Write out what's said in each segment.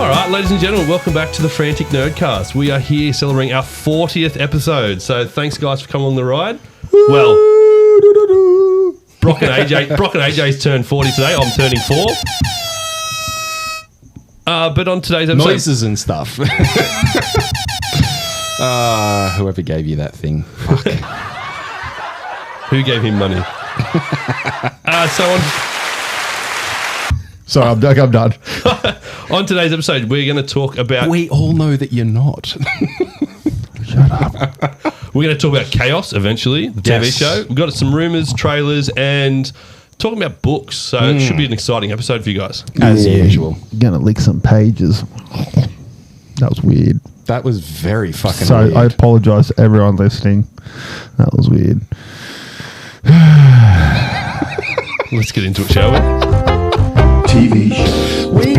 All right, ladies and gentlemen, welcome back to the Frantic Nerdcast. We are here celebrating our 40th episode. So thanks, guys, for coming along the ride. Well, Brock and AJ's turned 40 today. I'm turning 4. But on today's episode... Noises and stuff. Whoever gave you that thing. Fuck. Who gave him money? Sorry, I'm done. On today's episode, we're going to talk about... We all know that you're not. Shut up. We're going to talk about Kaos eventually, the TV show. We've got some rumours, trailers, and talking about books. So it should be an exciting episode for you guys. As usual. Going to lick some pages. That was weird. That was very fucking So weird. I apologise to everyone listening. That was weird. Let's get into it, shall we? TV show.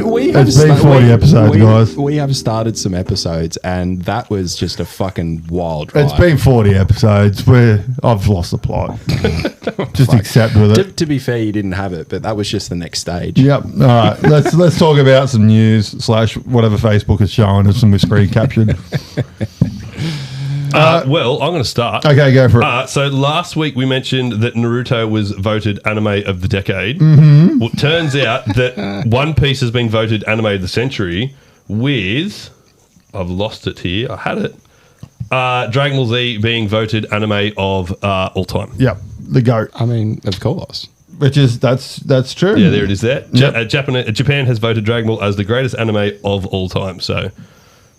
We have It's been 40 episodes, guys. We have started some episodes, and that was just a fucking wild ride. It's been 40 episodes where I've lost the plot. Just accept with it. To be fair, you didn't have it, but that was just the next stage. Yep. All right. Let's talk about some news / whatever Facebook is showing us and we're screen captured. Well, I'm going to start. Okay, go for it. So last week we mentioned that Naruto was voted anime of the decade. Mm-hmm. Well, it turns out that One Piece has been voted anime of the century with... I've lost it here. I had it. Dragon Ball Z being voted anime of all time. Yep. The GOAT. I mean, of course. Which is, that's true. Yeah, there it is there. Yep. Japan has voted Dragon Ball as the greatest anime of all time. So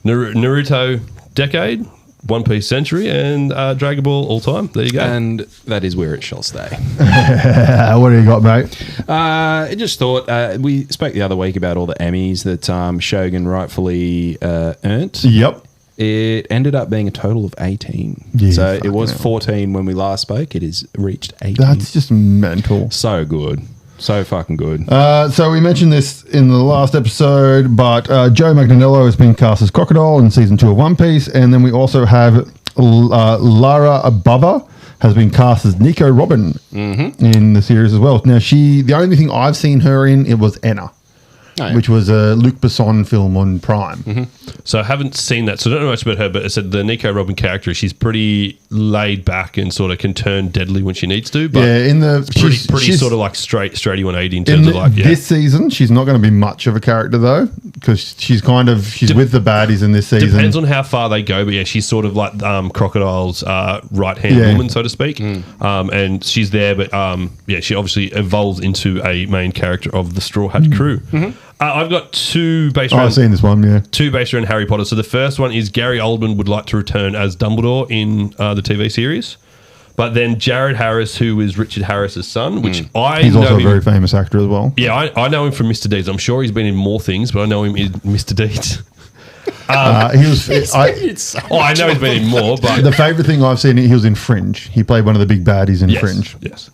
Naruto decade, One Piece century, and Dragon Ball all time. There you go. And that is where it shall stay. What do you got, mate? I just thought, we spoke the other week about all the Emmys that Shogun rightfully earned. Yep. It ended up being a total of 18. Yeah, so it was hell. 14 when we last spoke. It has reached 18. That's just mental. So good. So fucking good. So we mentioned this in the last episode, but Joe Manganiello has been cast as Crocodile in season 2 of One Piece, and then we also have Lara Abava has been cast as Nico Robin in the series as well. Now the only thing I've seen her in, it was Enna, which was a Luc Besson film on Prime. So I haven't seen that, so I don't know much about her, but it said the Nico Robin character, she's pretty laid back and sort of can turn deadly when she needs to. But yeah, pretty sort of like straighty 180 in terms of like, yeah. This season, she's not going to be much of a character though, because she's with the baddies in this season. Depends on how far they go, but yeah, she's sort of like Crocodile's right-hand woman, so to speak. And she's there, but she obviously evolves into a main character of the Straw Hat Crew. I've got two based around... I've seen this one, yeah. Two based around Harry Potter. So the first one is Gary Oldman would like to return as Dumbledore in the TV series. But then Jared Harris, who is Richard Harris's son, which He's also a very famous actor as well. Yeah, I know him from Mr. Deeds. I'm sure he's been in more things, but I know him in Mr. Deeds. I know he's been in more, but... The favourite thing I've seen, he was in Fringe. He played one of the big baddies in Fringe. Yes.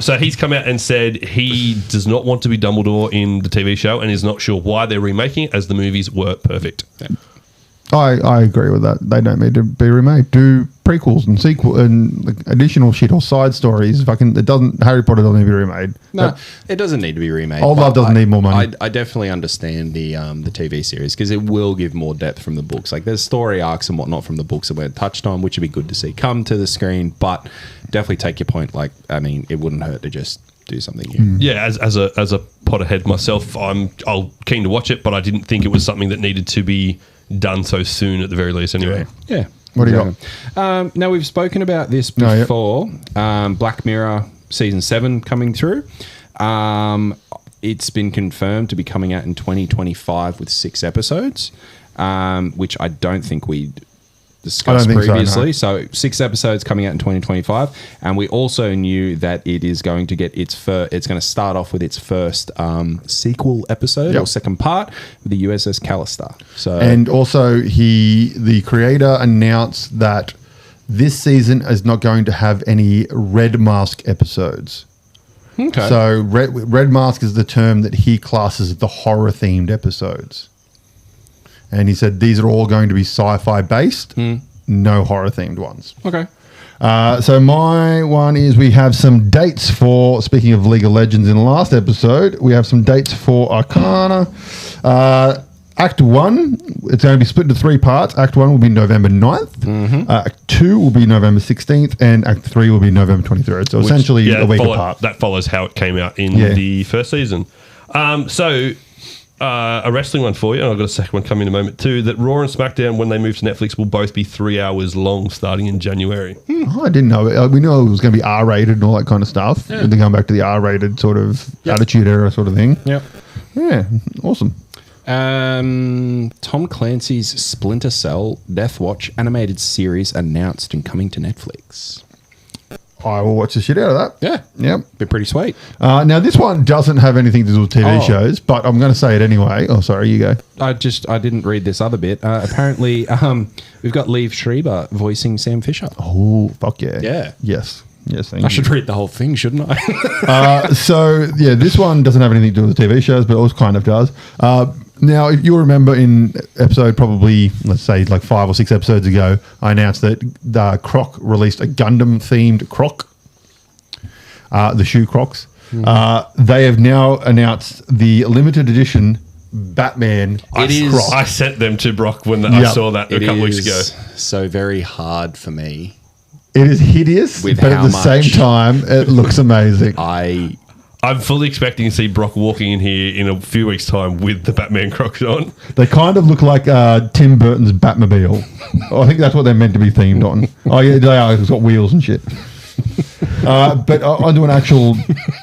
So he's come out and said he does not want to be Dumbledore in the TV show and is not sure why they're remaking it, as the movies were perfect. Yeah. I agree with that. They don't need to be remade. Do prequels and sequel and additional shit or side stories. Harry Potter doesn't need to be remade. No, it doesn't need to be remade. Old Love doesn't need more money. I definitely understand the TV series because it will give more depth from the books. Like there's story arcs and whatnot from the books that weren't touched on, which would be good to see come to the screen. But definitely take your point. Like, I mean, it wouldn't hurt to just do something new. Yeah, as a Potterhead myself, I'm keen to watch it, but I didn't think it was something that needed to be done so soon at the very least anyway. Yeah. What do you got? Now, we've spoken about this before. Black Mirror Season 7 coming through. It's been confirmed to be coming out in 2025 with 6 episodes, which I don't think we discussed previously. So 6 episodes coming out in 2025. And we also knew that it is going to get it's going to start off with its first sequel episode or second part with the USS Callister. So, and also the creator announced that this season is not going to have any Red Mask episodes. Okay. So Red Mask is the term that he classes the horror themed episodes. And he said these are all going to be sci-fi based, no horror themed ones. Okay. So my one is we have some dates for, speaking of League of Legends in the last episode, we have some dates for Arcana. Act 1, it's going to be split into 3 parts. Act 1 will be November 9th. Act 2 will be November 16th. And Act 3 will be November 23rd. So essentially a week apart. That follows how it came out in the first season. A wrestling one for you, and I've got a second one coming in a moment too, that Raw and SmackDown, when they move to Netflix, will both be 3 hours long starting in January. I didn't know. We knew it was going to be R-rated and all that kind of stuff. Yeah. They're going back to the R-rated sort of Attitude Era sort of thing. Yep. Yeah, awesome. Tom Clancy's Splinter Cell Death Watch animated series announced and coming to Netflix. I will watch the shit out of that. Yeah. Yep. Be pretty sweet. Now, this one doesn't have anything to do with TV shows, but I'm going to say it anyway. Oh, sorry, you go. I didn't read this other bit. Apparently, we've got Liev Schreiber voicing Sam Fisher. Oh, fuck yeah. Yeah. Yes, thank I you. should read the whole thing, shouldn't I? This one doesn't have anything to do with the TV shows, but it also kind of does. Now, if you'll remember in episode probably, let's say like 5 or 6 episodes ago, I announced that Croc released a Gundam-themed Croc, the shoe Crocs. They have now announced the limited edition Batman Croc. I sent them to Brock when I saw that a couple weeks ago. So very hard for me. It is hideous, but at the same time, it looks amazing. I'm fully expecting to see Brock walking in here in a few weeks' time with the Batman Crocs on. They kind of look like Tim Burton's Batmobile. I think that's what they're meant to be themed on. Oh, yeah, they are. It's got wheels and shit. But onto an actual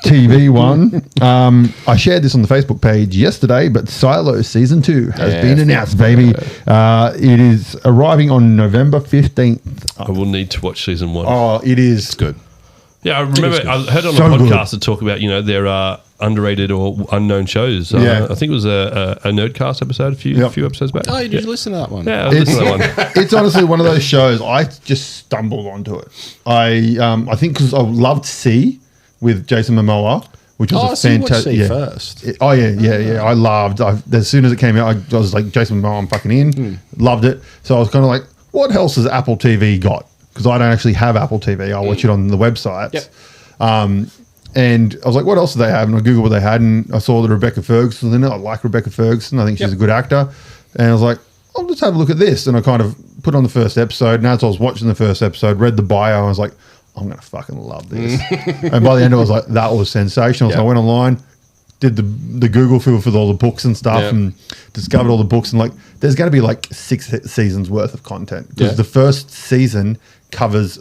TV one. I shared this on the Facebook page yesterday, but Silo Season 2 has been announced, baby. It is arriving on November 15th. I will need to watch Season 1. Oh, it is. It's good. Yeah, I remember I heard on a podcast to talk about, their underrated or unknown shows. I think it was a Nerdcast episode a few episodes back. Oh, did you listen to that one? Yeah, I listened to that one. It's honestly one of those shows. I just stumbled onto it. I think because I loved C with Jason Momoa, which was a fantastic. You watched C first. I loved. As soon as it came out, I was like, Jason Momoa, I'm fucking in. Loved it. So I was kind of like, what else has Apple TV got? Because I don't actually have Apple TV. I watch it on the websites. Yep. And I was like, what else do they have? And I Googled what they had, and I saw the Rebecca Ferguson in it. I like Rebecca Ferguson. I think she's a good actor. And I was like, I'll just have a look at this. And I kind of put on the first episode. And as I was watching the first episode, read the bio, and I was like, I'm going to fucking love this. And by the end, I was like, that was sensational. So I went online, did the Google field for all the books and stuff, and discovered all the books. And like, there's going to be like 6 seasons worth of content. Because the first season covers,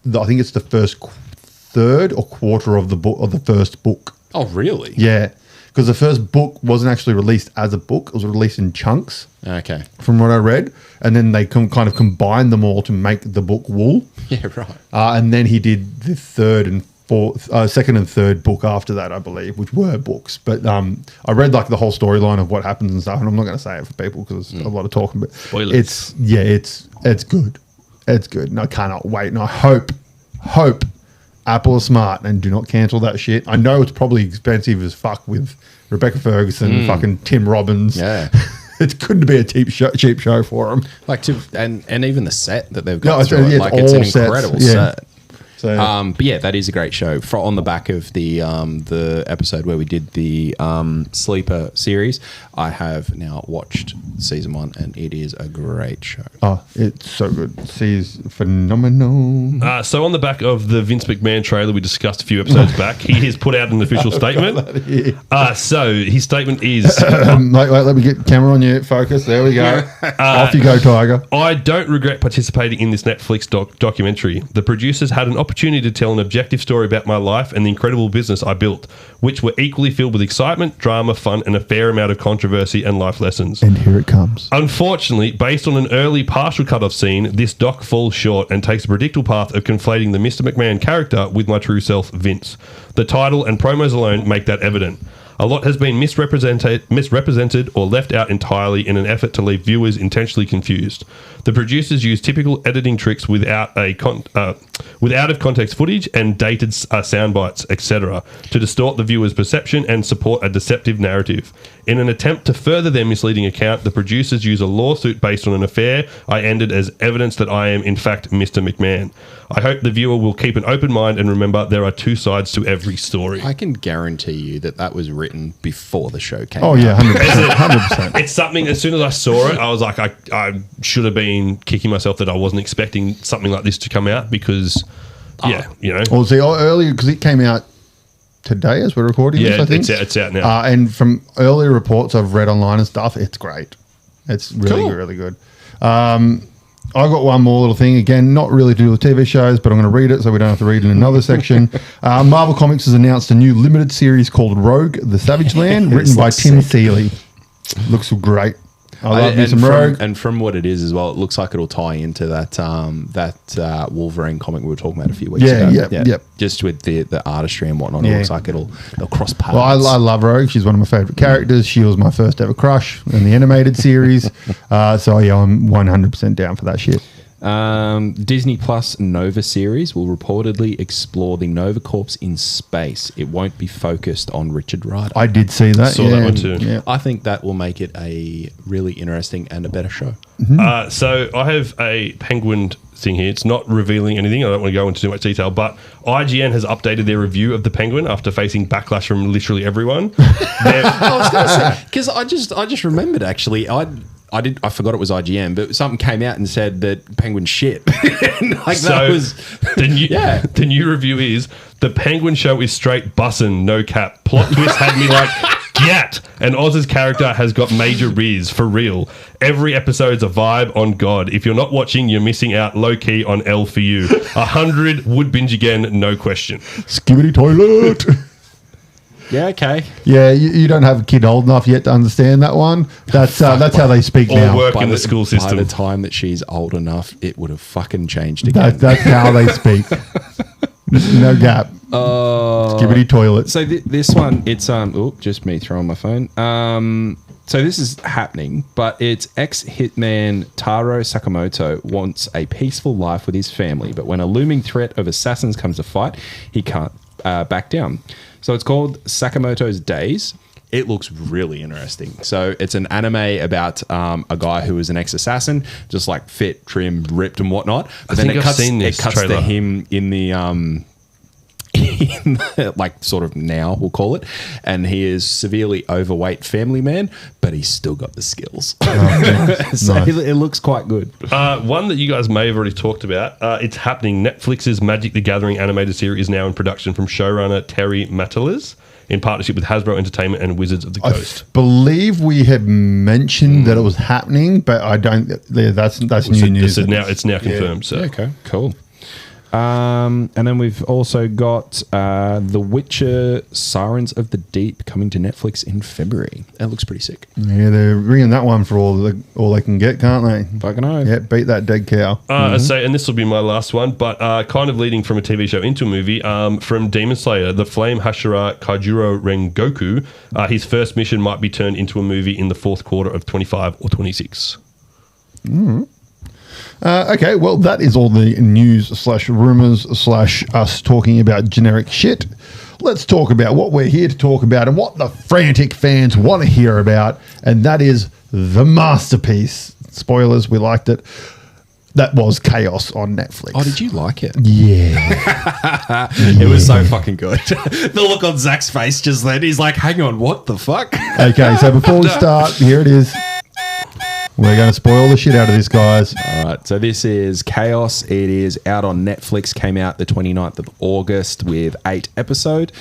I think it's the first third or quarter of the book of the first book. Oh, really? Yeah, because the first book wasn't actually released as a book; it was released in chunks. Okay, from what I read, and then they kind of combined them all to make the book Wool. Yeah, right. And then he did the second and third book after that, I believe, which were books. But I read like the whole storyline of what happens and stuff, and I'm not going to say it for people because there's a lot of talking. But spoilers. It's good. It's good, and I cannot wait. And I hope Apple is smart and do not cancel that shit. I know it's probably expensive as fuck with Rebecca Ferguson, fucking Tim Robbins. Yeah, it couldn't be a cheap show for them. And even the set that they've got, it's an incredible set. So, but yeah, that is a great show. On the back of the episode where we did the Sleeper series, I have now watched season 1, and it is a great show. Oh, it's so good. She's phenomenal. So on the back of the Vince McMahon trailer we discussed a few episodes back, he has put out an official statement. So his statement is... let me get camera on you. Focus. There we go. Off you go, Tiger. I don't regret participating in this Netflix documentary. The producers had an opportunity to tell an objective story about my life and the incredible business I built, which were equally filled with excitement, drama, fun, and a fair amount of controversy and life lessons. And here it comes. Unfortunately, based on an early partial cut-off scene, this doc falls short and takes a predictable path of conflating the Mr. McMahon character with my true self, Vince. The title and promos alone make that evident. A lot has been misrepresented or left out entirely in an effort to leave viewers intentionally confused. The producers use typical editing tricks with out of context footage and dated sound bites, etc., to distort the viewer's perception and support a deceptive narrative. In an attempt to further their misleading account, the producers use a lawsuit based on an affair I ended as evidence that I am, in fact, Mr. McMahon. I hope the viewer will keep an open mind and remember there are 2 sides to every story. I can guarantee you that was written written before the show came Oh, out. yeah, 100%. 100%. It's something, as soon as I saw it, I was like, I should have been kicking myself that I wasn't expecting something like this to come out because, Well, see, earlier, because it came out today as we're recording this, I think. it's out now. And from earlier reports I've read online and stuff, it's great. It's really, really good. I've got one more little thing. Again, not really to do with TV shows, but I'm going to read it so we don't have to read in another section. Marvel Comics has announced a new limited series called Rogue: The Savage Land, written by Tim Seeley. Looks great. I love me some Rogue. And from what it is as well, it looks like it'll tie into that Wolverine comic we were talking about a few weeks ago. Yep. Just with the artistry and whatnot, it looks like they'll cross paths. Well, I love Rogue. She's one of my favourite characters. She was my first ever crush in the animated series. So, yeah, I'm 100% down for that shit. Disney Plus Nova series will reportedly explore the Nova Corps in space. It won't be focused on Richard Rider. I did see that. Saw that one too. Yeah. I think that will make it a really interesting and a better show. So I have a Penguin thing here. It's not revealing anything. I don't want to go into too much detail, but IGN has updated their review of the Penguin after facing backlash from literally everyone. I was going to say, because I just remembered actually, I forgot it was IGN, but something came out and said that Penguin shit. The new review is the Penguin show is straight bussin', no cap. Plot twist had me like, Gat! And Oz's character has got major riz, for real. Every episode's a vibe on God. If you're not watching, you're missing out. Low key on L for you. 100 would binge again, no question. Skibbity toilet. Yeah, okay. Yeah, you don't have a kid old enough yet to understand that one. That's how they speak Or now. work in the school system. By the time that she's old enough, it would have fucking changed again. That's how they speak. No gap. Skibbity toilet. So this one, it's just me throwing my phone. So this is happening, but it's ex-hitman Taro Sakamoto wants a peaceful life with his family, but when a looming threat of assassins comes to fight, he can't back down. So it's called Sakamoto's Days. It looks really interesting. So it's an anime about a guy who is an ex-assassin, just like fit, trim, ripped and whatnot. But then it cuts to him in the like sort of now we'll call it, and he is severely overweight family man, but he's still got the skills. So nice. It looks quite good. One that you guys may have already talked about, it's happening. Netflix's Magic the Gathering animated series is now in production from showrunner Terry Matalas in partnership with Hasbro Entertainment and Wizards of the Coast. I believe we had mentioned that it was happening, but I don't. That's new news. It's now confirmed. So okay, cool. And then we've also got The Witcher Sirens of the Deep coming to Netflix in February. That looks pretty sick. Yeah, they're bringing that one for all they can get, can't they? Fucking know. Yeah, beat that dead cow. And this will be my last one, but kind of leading from a TV show into a movie, from Demon Slayer, the Flame Hashira Kaijuro Rengoku, his first mission might be turned into a movie in the fourth quarter of 25 or 26. Okay, well, that is all the news / rumors / us talking about generic shit. Let's talk about what we're here to talk about and what the Frantic fans want to hear about, and that is the masterpiece. Spoilers, we liked it. That was Kaos on Netflix. Oh, did you like it? Yeah. It was so fucking good. The look on Zach's face just then, he's like, hang on, what the fuck? Okay, so before we start, here it is. We're going to spoil the shit out of this, guys. All right, so this is Kaos. It is out on Netflix, came out the 29th of August with 8 episodes.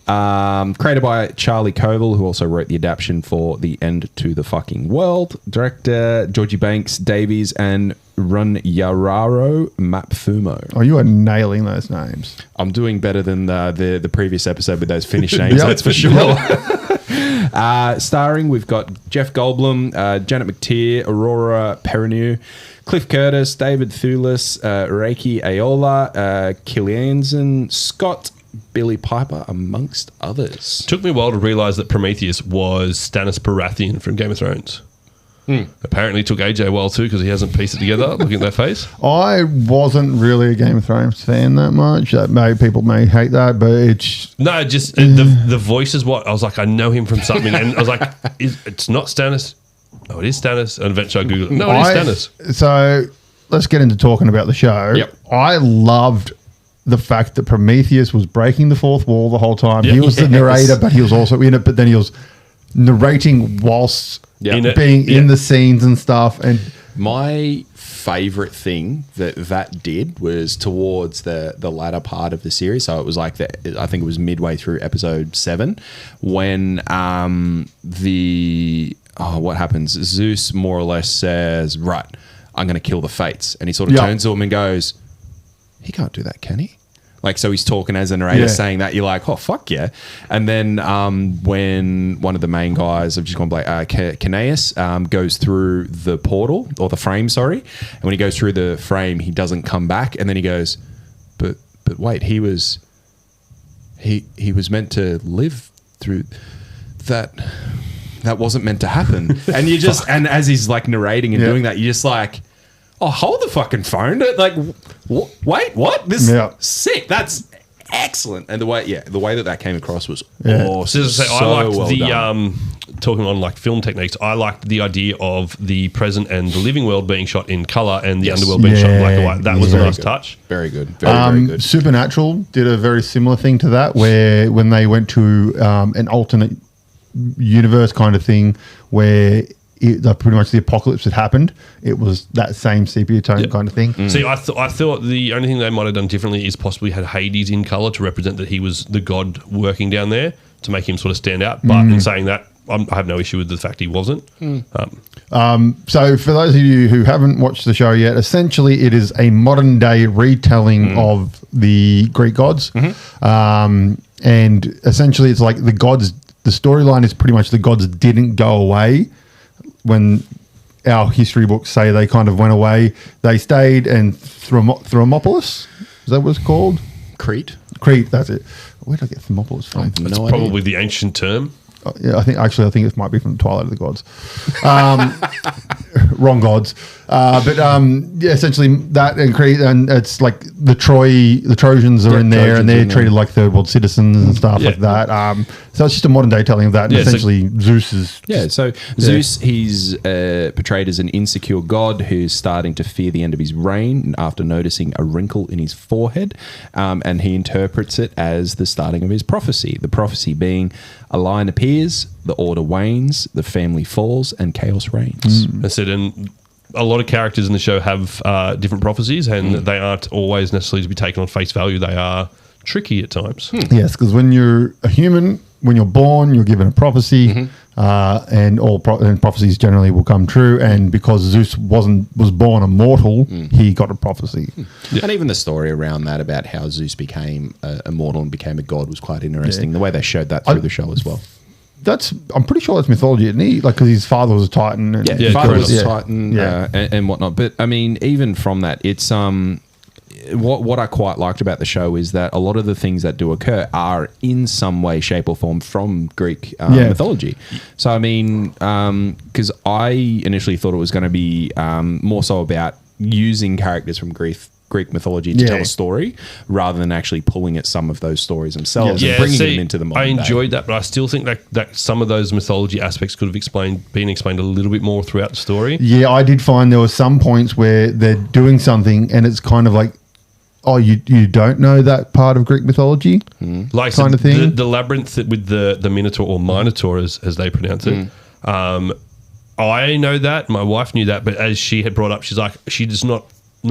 Created by Charlie Koval, who also wrote the adaptation for The End to the Fucking World. Director Georgie Banks Davies and Runyararo Mapfumo. Oh, you are nailing those names. I'm doing better than the previous episode with those Finnish names, that's for sure. Starring, we've got Jeff Goldblum, Janet McTeer, Aurora Perrineau, Cliff Curtis, David Thewlis, Reiki Aola, Killiansen, Scott, Billy Piper, amongst others. Took me a while to realise that Prometheus was Stannis Baratheon from Game of Thrones. Apparently took AJ a while too because he hasn't pieced it together. Looking at that face. I wasn't really a Game of Thrones fan that much. People may hate that, but it's... No, just the voice is what... I was like, I know him from something. And I was like, it's not Stannis. Oh, it is Stannis. And eventually I Googled it. No, it is Stannis. So let's get into talking about the show. Yep. I loved the fact that Prometheus was breaking the fourth wall the whole time. Yeah. He was the narrator, but he was also in it. But then he was narrating whilst being in the scenes and stuff. And my favorite thing that did was towards the latter part of the series. So it was like I think it was midway through episode 7 when what happens? Zeus more or less says, "Right, I'm going to kill the Fates," and he sort of turns to him and goes, "He can't do that, can he?" Like, so he's talking as a narrator saying that, you're like, oh, fuck yeah. And then when one of the main guys, I've just gone blank, Kaos, goes through the portal, or the frame, sorry. And when he goes through the frame, he doesn't come back. And then he goes, but wait, he was meant to live through that. That wasn't meant to happen. And you just, and as he's like narrating and doing that, you're just like, oh, hold the fucking phone. Like, wait, what? This is sick. That's excellent. And the way that came across was awesome. So I liked talking on like film techniques, I liked the idea of the present and the living world being shot in color and the underworld being shot in black and white. That was a nice touch. Very good. Very good. Supernatural did a very similar thing to that, where when they went to an alternate universe kind of thing where pretty much the apocalypse had happened, it was that same sepia tone kind of thing. See, I thought the only thing they might have done differently is possibly had Hades in color to represent that he was the god working down there, to make him sort of stand out. But in saying that, I have no issue with the fact he wasn't. So for those of you who haven't watched the show yet, essentially it is a modern day retelling of the Greek gods. And essentially it's like the storyline is pretty much the gods didn't go away when our history books say they kind of went away. They stayed, and Thermopolis, is that what it's called? Crete, that's it. Where did I get Thermopolis from? It's probably the ancient term. Yeah, I think it might be from Twilight of the Gods. Wrong gods. Essentially that and Crete, and it's like the Trojans are in there, and they're treated like third world citizens and stuff like that. So it's just a modern day telling of that. And essentially Zeus is... Zeus, he's portrayed as an insecure god who's starting to fear the end of his reign after noticing a wrinkle in his forehead, and he interprets it as the starting of his prophecy. The prophecy being a line appears, the order wanes, the family falls, and chaos reigns. That's it. And a lot of characters in the show have different prophecies, and they aren't always necessarily to be taken on face value. They are tricky at times. Yes, because when you're a human, when you're born, you're given a prophecy, and all prophecies generally will come true. And because Zeus was born immortal, he got a prophecy. And even the story around that about how Zeus became immortal and became a god was quite interesting. The way they showed that through the show as well. I'm pretty sure that's mythology, isn't he? Like, because his father was a titan. And father was a titan, and whatnot. But I mean, even from that, it's what I quite liked about the show is that a lot of the things that do occur are in some way, shape, or form from Greek mythology. So I mean, because I initially thought it was going to be more so about using characters from Greek mythology to tell a story rather than actually pulling at some of those stories themselves and bringing them into the modern day. I enjoyed that, but I still think that some of those mythology aspects could have been explained a little bit more throughout the story. Yeah, I did find there were some points where they're doing something and it's kind of like, oh, you don't know that part of Greek mythology? Like kind of thing? The labyrinth with the Minotaur, or Minotaur as they pronounce it, I know that. My wife knew that, but as she had brought up, she's like, she's not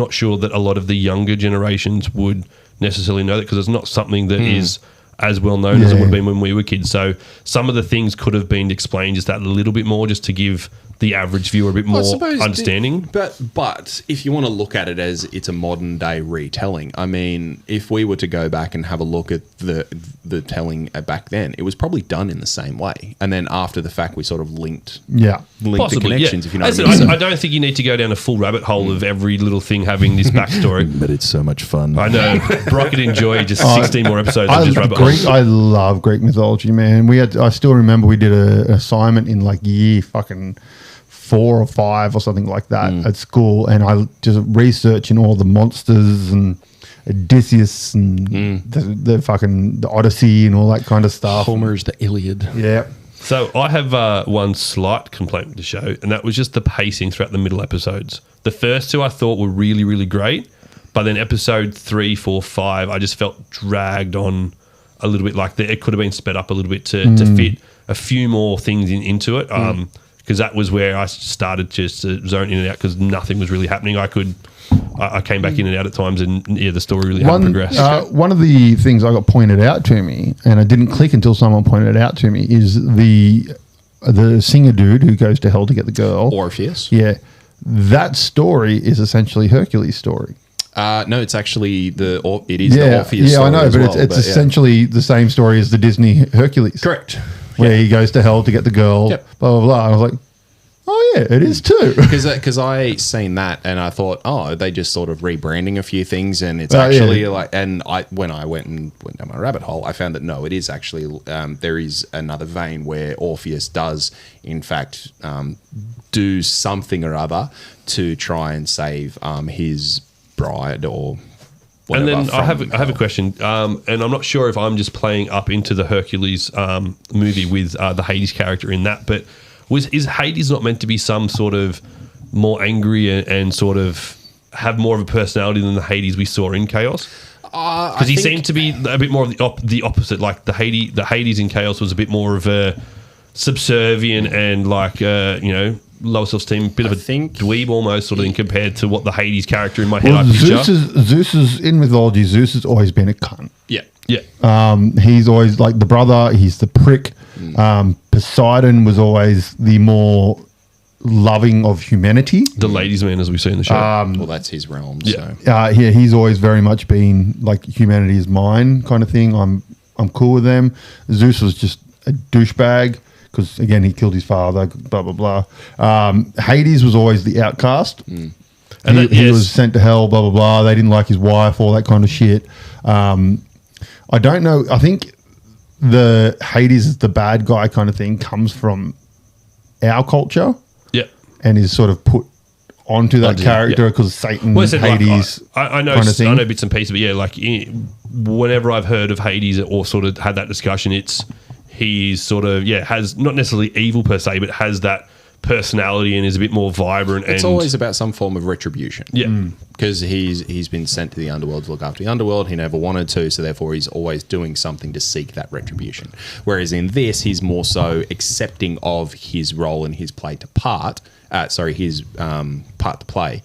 sure that a lot of the younger generations would necessarily know that, because it's not something that is as well known as it would have been when we were kids. So some of the things could have been explained just that a little bit more, just to give the average viewer a bit more understanding. But if you want to look at it as it's a modern day retelling, I mean, if we were to go back and have a look at the telling back then, it was probably done in the same way. And then after the fact, we sort of linked the connections, if you know what I mean. I don't think you need to go down a full rabbit hole of every little thing having this backstory. But it's so much fun. I know. Brock could enjoy just 16 more episodes of just rabbit holes. I love Greek mythology, man. I still remember we did an assignment in like year fucking 4 or 5 or something like that at school, and I just researching all the monsters and Odysseus and the Odyssey and all that kind of stuff. Homer's the Iliad. Yeah. So I have one slight complaint with the show, and that was just the pacing throughout the middle episodes. The first 2 I thought were really, really great, But then episode 3, 4, 5, I just felt dragged on a little bit. Like it could have been sped up a little bit to fit a few more things into it. Because that was where I started just to zone in and out because nothing was really happening. I came back in and out at times, and the story really hadn't progressed. One of the things I got pointed out to me, and it didn't click until someone pointed it out to me, is the singer dude who goes to hell to get the girl. Orpheus. Yeah. That story is essentially Hercules' story. No, it's actually the Orpheus story. Yeah, I know, as but well, it's essentially the same story as the Disney Hercules. Correct. Where he goes to hell to get the girl, Yep. blah, blah, blah. I was like, oh, yeah, it is too. Because I seen that and I thought, oh, they just sort of rebranding a few things, and it's actually like. And when I went down my rabbit hole, I found that no, it is actually there is another vein where Orpheus does in fact do something or other to try and save his bride or. And then I have a question, and I'm not sure if I'm just playing up into the Hercules movie with the Hades character in that, but is Hades not meant to be some sort of more angry and sort of have more of a personality than the Hades we saw in Chaos? Because he seemed to be a bit more of the opposite. Like the Hades in Chaos was a bit more of a subservient and like low self-esteem, bit of a dweeb almost sort of thing compared to what the Hades character in my head I picture. Zeus is in mythology. Zeus has always been a cunt. Yeah. He's always like the brother. He's the prick. Poseidon was always the more loving of humanity. The ladies' man, as we see in the show. Well, that's his realm. Yeah. So. He's always very much been like humanity is mine kind of thing. I'm cool with them. Zeus was just a douchebag. Because, again, he killed his father, blah, blah, blah. Hades was always the outcast. And he was sent to hell, blah, blah, blah. They didn't like his wife, all that kind of shit. I don't know. I think the Hades is the bad guy kind of thing comes from our culture. Yeah. And is sort of put onto that character because Satan, Hades I know kind of thing. I know bits and pieces, but yeah, like whenever I've heard of Hades or sort of had that discussion, he's sort of, has not necessarily evil per se, but has that personality and is a bit more vibrant. It's always about some form of retribution. Yeah. Because he's been sent to the underworld to look after the underworld. He never wanted to, so therefore he's always doing something to seek that retribution. Whereas in this, he's more so accepting of his role and his part to play.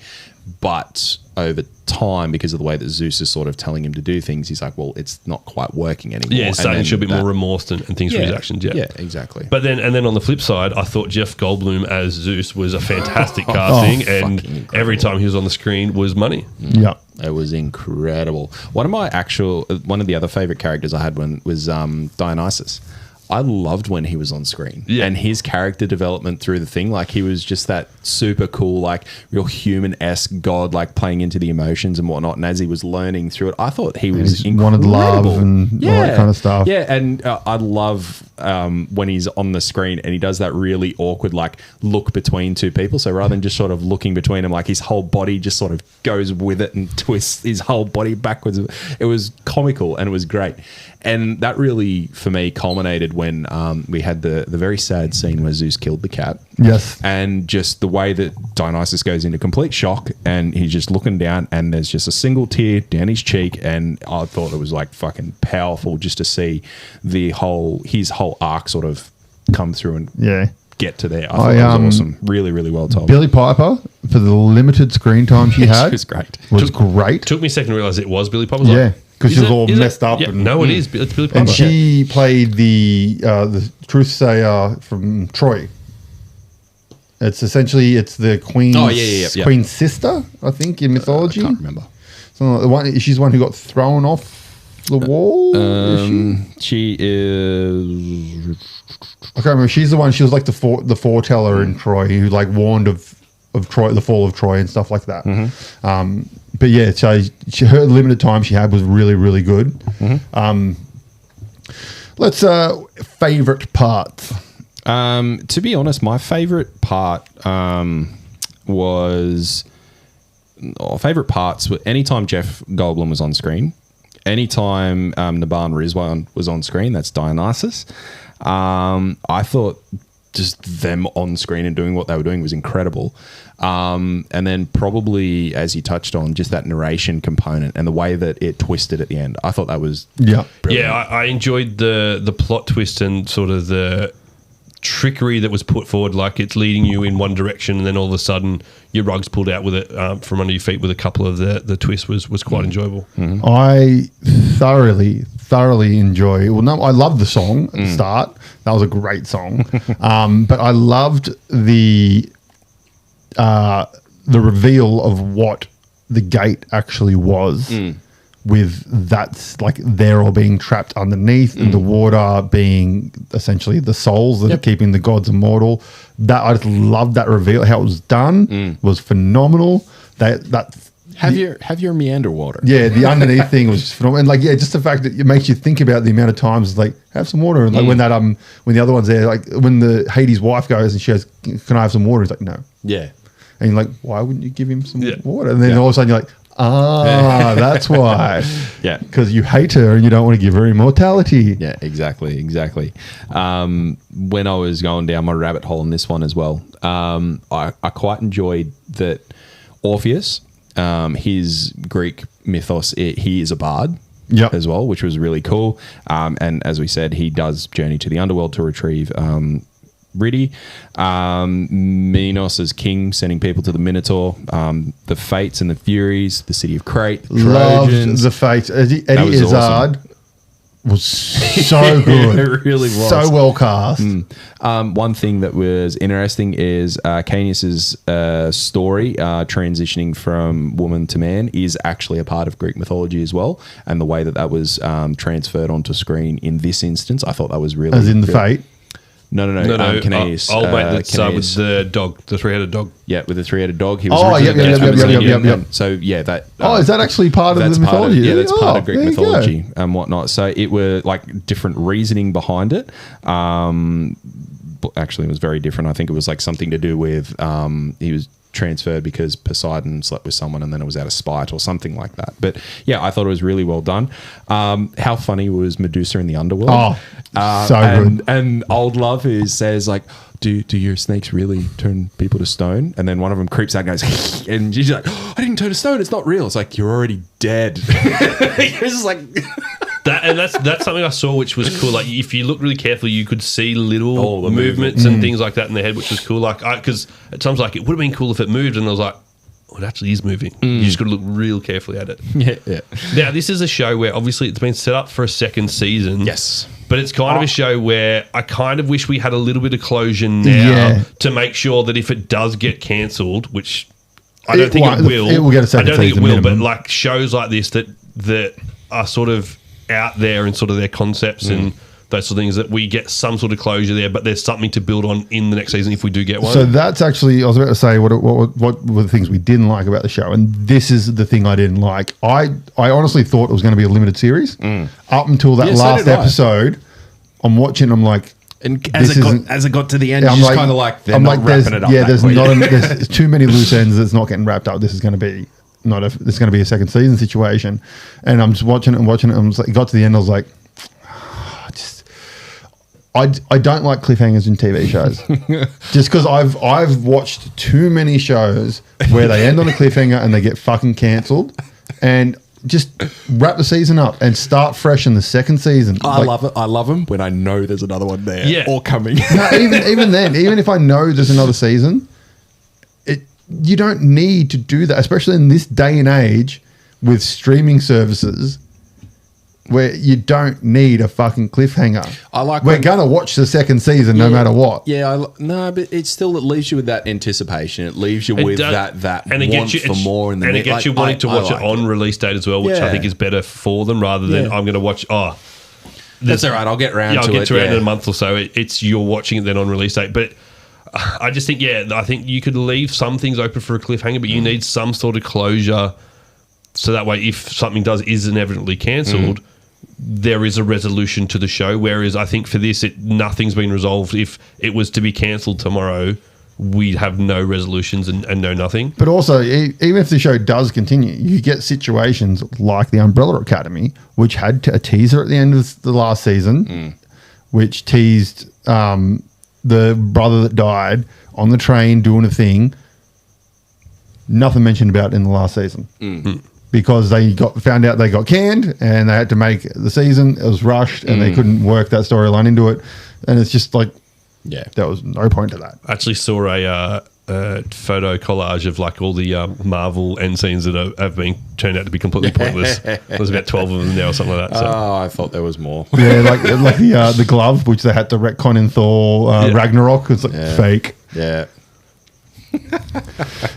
But over time, because of the way that Zeus is sort of telling him to do things, he's like, well, it's not quite working anymore. Yeah, starting to show a bit more remorse and things for his actions. Yeah, exactly. But then on the flip side, I thought Jeff Goldblum as Zeus was a fantastic casting, and every time he was on the screen was money. Yeah, it was incredible. One of the other favorite characters I had was Dionysus. I loved when he was on screen and his character development through the thing. Like he was just that super cool, like real human-esque god, like playing into the emotions and whatnot. And as he was learning through it, I thought he was incredible. Wanted love and all that kind of stuff. Yeah, and I love when he's on the screen and he does that really awkward like look between two people. So rather than just sort of looking between them, like his whole body just sort of goes with it and twists his whole body backwards. It was comical and it was great. And that really, for me, culminated when we had the very sad scene where Zeus killed the cat. Yes. And just the way that Dionysus goes into complete shock and he's just looking down and there's just a single tear down his cheek. And I thought it was like fucking powerful just to see his whole arc sort of come through and get to there. I thought it was awesome. Really, really well told. Billie Piper, for the limited screen time she had, was great. Great. Took me a second to realize it was Billie Piper. Because she was all messed up. Yeah, no, it is. It's Billie Piper. And she played the truthsayer from Troy. It's essentially the queen's queen's sister, I think, in mythology. I can't remember. She's the one who got thrown off the wall. She is. I can't remember. She's the one. She was like the foreteller in Troy, who like warned of Troy, the fall of Troy, and stuff like that. But yeah, her limited time she had was really, really good. Let's favorite parts. To be honest, my favorite part was anytime Jeff Goldblum was on screen, anytime Naban Rizwan was on screen. That's Dionysus. I thought just them on screen and doing what they were doing was incredible. And then probably, as you touched on, just that narration component and the way that it twisted at the end. I thought that was brilliant. Yeah, I enjoyed the plot twist and sort of the trickery that was put forward. Like it's leading you in one direction and then all of a sudden your rug's pulled out with it from under your feet with a couple of the twists was quite enjoyable. Mm-hmm. I thoroughly enjoy. Well, no, I love the song at the start. That was a great song. But I loved the reveal of what the gate actually was. With that's like they're all being trapped underneath and the water being essentially the souls that are keeping the gods immortal. That I just loved that reveal. How it was done was phenomenal. Have your meander water. Yeah, the underneath thing was just phenomenal. And like, yeah, just the fact that it makes you think about the amount of times like have some water. And like when that when the other one's there, like when the Hades' wife goes and she goes, "Can I have some water?" He's like, "No." Yeah. And you're like, "Why wouldn't you give him some water?" And then all of a sudden you're like, that's why. Yeah. Because you hate her and you don't want to give her immortality. Yeah, exactly. When I was going down my rabbit hole in this one as well, I quite enjoyed that Orpheus, his Greek mythos, he is a bard as well, which was really cool. And as we said, he does journey to the underworld to retrieve Riddy. Minos as king, sending people to the Minotaur. The Fates and the Furies, the city of Crete, the Trojans. Loved the Fates. Eddie Izzard awesome. was so good. It really was. So well cast. One thing that was interesting is Caeneus's story, transitioning from woman to man, is actually a part of Greek mythology as well. And the way that was transferred onto screen in this instance, I thought that was really... As in the Fate? No. Caeneus. Old mate that's with the dog, the three-headed dog. Yeah, with the three-headed dog. He was yep. So, yeah, that... is that actually part of the mythology? That's part of Greek mythology and whatnot. So it were like different reasoning behind it. Actually, it was very different. I think it was like something to do with he was transferred because Poseidon slept with someone and then it was out of spite or something like that. But yeah, I thought it was really well done. How funny was Medusa in the underworld? Good. And Old Love who says like, do your snakes really turn people to stone? And then one of them creeps out and goes, and she's like, I didn't turn to stone. It's not real. It's like, you're already dead. It's just like... That's something I saw, which was cool. Like if you look really carefully, you could see little movements and things like that in their head, which was cool. Like because at times like it would have been cool if it moved, and I was like, oh, it actually is moving. You just got to look real carefully at it. Yeah. Now this is a show where obviously it's been set up for a second season. Yes. But it's kind of a show where I kind of wish we had a little bit of closure now to make sure that if it does get cancelled, which I don't think it will. It will get a second season. I don't think it will, minimum. but like shows like this that are sort of out there and sort of their concepts and those sort of things, that we get some sort of closure there, but there's something to build on in the next season if we do get one. So that's actually, I was about to say what were the things we didn't like about the show, and this is the thing I didn't like. I honestly thought it was going to be a limited series up until that last episode. I'm watching, I'm like, and as it got to the end, it's just kind of like they're not wrapping it up. Yeah, there's too many loose ends that's not getting wrapped up. This is going to be it's going to be a second season situation. And I'm just watching it. I'm just like, it got to the end. I was like, I don't like cliffhangers in TV shows. Just because I've watched too many shows where they end on a cliffhanger and they get fucking cancelled, and just wrap the season up and start fresh in the second season. I love it. I love them when I know there's another one there or coming. No, even then, even if I know there's another season, you don't need to do that, especially in this day and age with streaming services where you don't need a fucking cliffhanger. We're going to watch the second season no matter what. Yeah, but it leaves you with that anticipation. It leaves you with that and it want for more. And it gets you wanting to watch it on release date as well, which I think is better for them rather than I'm going to watch, that's all right, I'll get around to it. I'll get to it in a month or so. It's you're watching it then on release date. But I just think, I think you could leave some things open for a cliffhanger, but you need some sort of closure so that way if something is inevitably cancelled, there is a resolution to the show. Whereas I think for this, nothing's been resolved. If it was to be cancelled tomorrow, we'd have no resolutions and no nothing. But also, even if the show does continue, you get situations like the Umbrella Academy, which had a teaser at the end of the last season, which teased the brother that died on the train doing a thing. Nothing mentioned about in the last season because they found out they got canned and they had to make the season. It was rushed and they couldn't work that storyline into it. And it's just like, there was no point to that. I actually saw a photo collage of like all the Marvel end scenes that have been turned out to be completely pointless. There's about 12 of them now or something like that. So. Oh, I thought there was more. Yeah, like the glove, which they had to retcon in Thor Ragnarok. It's like fake. Yeah.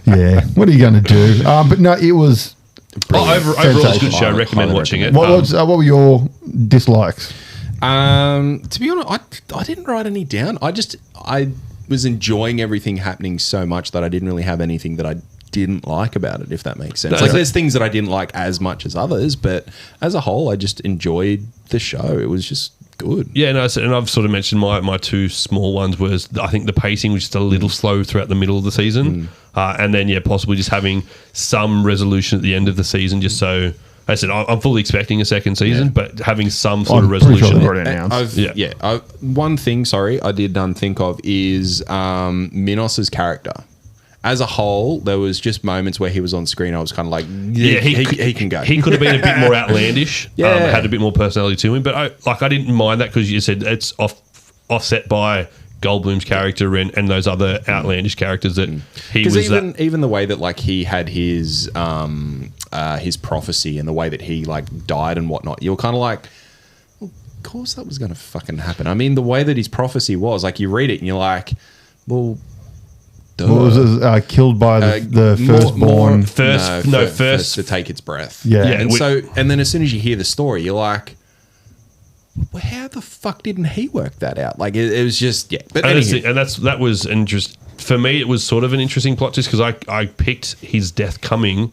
Yeah. What are you going to do? But no, it was... overall, it's a good show. I recommend watching it. What were your dislikes? To be honest, I didn't write any down. I was enjoying everything happening so much that I didn't really have anything that I didn't like about it, if that makes sense. Like there's things that I didn't like as much as others, but as a whole, I just enjoyed the show. It was just good. Yeah, no, and I've sort of mentioned my two small ones was I think the pacing was just a little slow throughout the middle of the season. And then, possibly just having some resolution at the end of the season just so... I said I'm fully expecting a second season, but having some sort of resolution. Sure one thing, I did think of is Minos's character. As a whole, there was just moments where he was on screen. I was kind of like, he can go. He could have been a bit more outlandish. Had a bit more personality to him. But I didn't mind that because you said it's offset by Goldblum's character and those other outlandish characters that he was. Because even the way that like he had his prophecy and the way that he like died and whatnot, you were kind of like, well, of course that was going to fucking happen. I mean, the way that his prophecy was, like you read it and you're like, well. Duh. What was it, killed by the firstborn? First to take its breath. Yeah. And then as soon as you hear the story, you're like, well, how the fuck didn't he work that out? Like it was just But that was interesting for me. It was sort of an interesting plot just because I picked his death coming,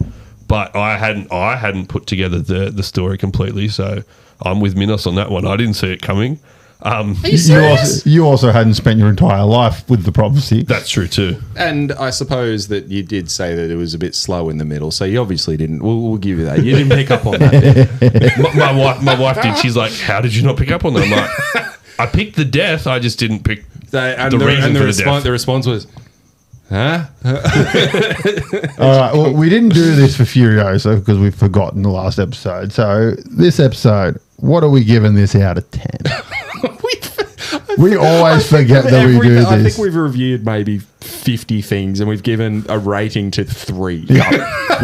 but I hadn't put together the story completely. So I'm with Minos on that one. I didn't see it coming. Are you serious? You also hadn't spent your entire life with the prophecy. That's true too. And I suppose that you did say that it was a bit slow in the middle, so you obviously didn't. We'll give you that. You didn't pick up on that. my wife did. She's like, "How did you not pick up on that?" I'm like, "I picked the death. I just didn't pick the reason for the death." The response was, "Huh?" All right. Well, we didn't do this for Furiosa because we've forgotten the last episode. So this episode, what are we giving this out of 10? We always forget that we do this. I think we've reviewed maybe 50 things and we've given a rating to 3. Well,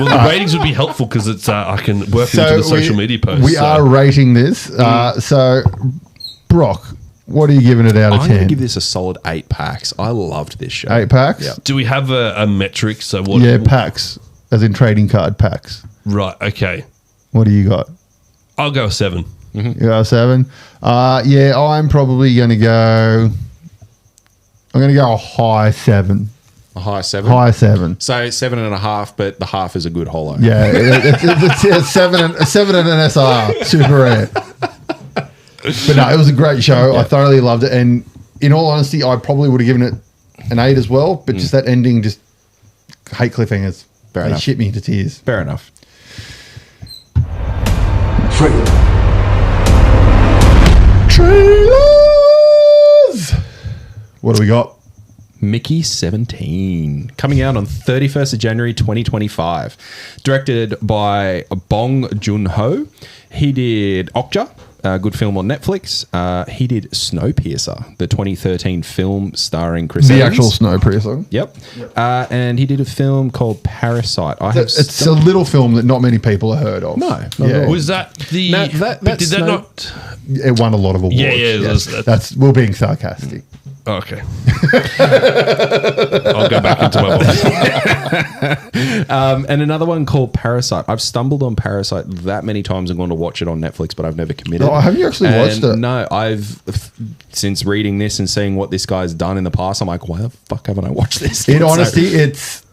the ratings would be helpful because it's I can work into the social media posts. We are rating this. So, Brock, what are you giving it out of 10? I'm going to give this a solid 8 packs. I loved this show. 8 packs? Yep. Do we have a metric? So what? Yeah, packs, as in trading card packs. Right. Okay. What do you got? I'll go 7. You got a 7? I'm probably going to go... I'm going to go a high 7. A high 7? High 7. So 7.5, but the half is a good hollow. Yeah, it's 7 and an SR. Super rare. But no, it was a great show. Yeah. I thoroughly loved it. And in all honesty, I probably would have given it an 8 as well. But just that ending, just hate cliffhangers. They shit me to tears. Fair enough. Trailers! What do we got? Mickey 17, coming out on 31st of January 2025. Directed by Bong Joon-ho. He did Okja, a good film on Netflix. He did Snowpiercer, the 2013 film starring Chris Evans. The actual Snowpiercer. Yep. And he did a film called Parasite. It's a little film that not many people have heard of. No. Was that the... did that not... It won a lot of awards. Yeah. Yes. We're being sarcastic. Okay. I'll go back into my voice. And another one called Parasite. I've stumbled on Parasite that many times and gone to watch it on Netflix, but I've never committed. Oh, have you actually watched it? No, since reading this and seeing what this guy's done in the past, I'm like, why the fuck haven't I watched this? In honesty, it's,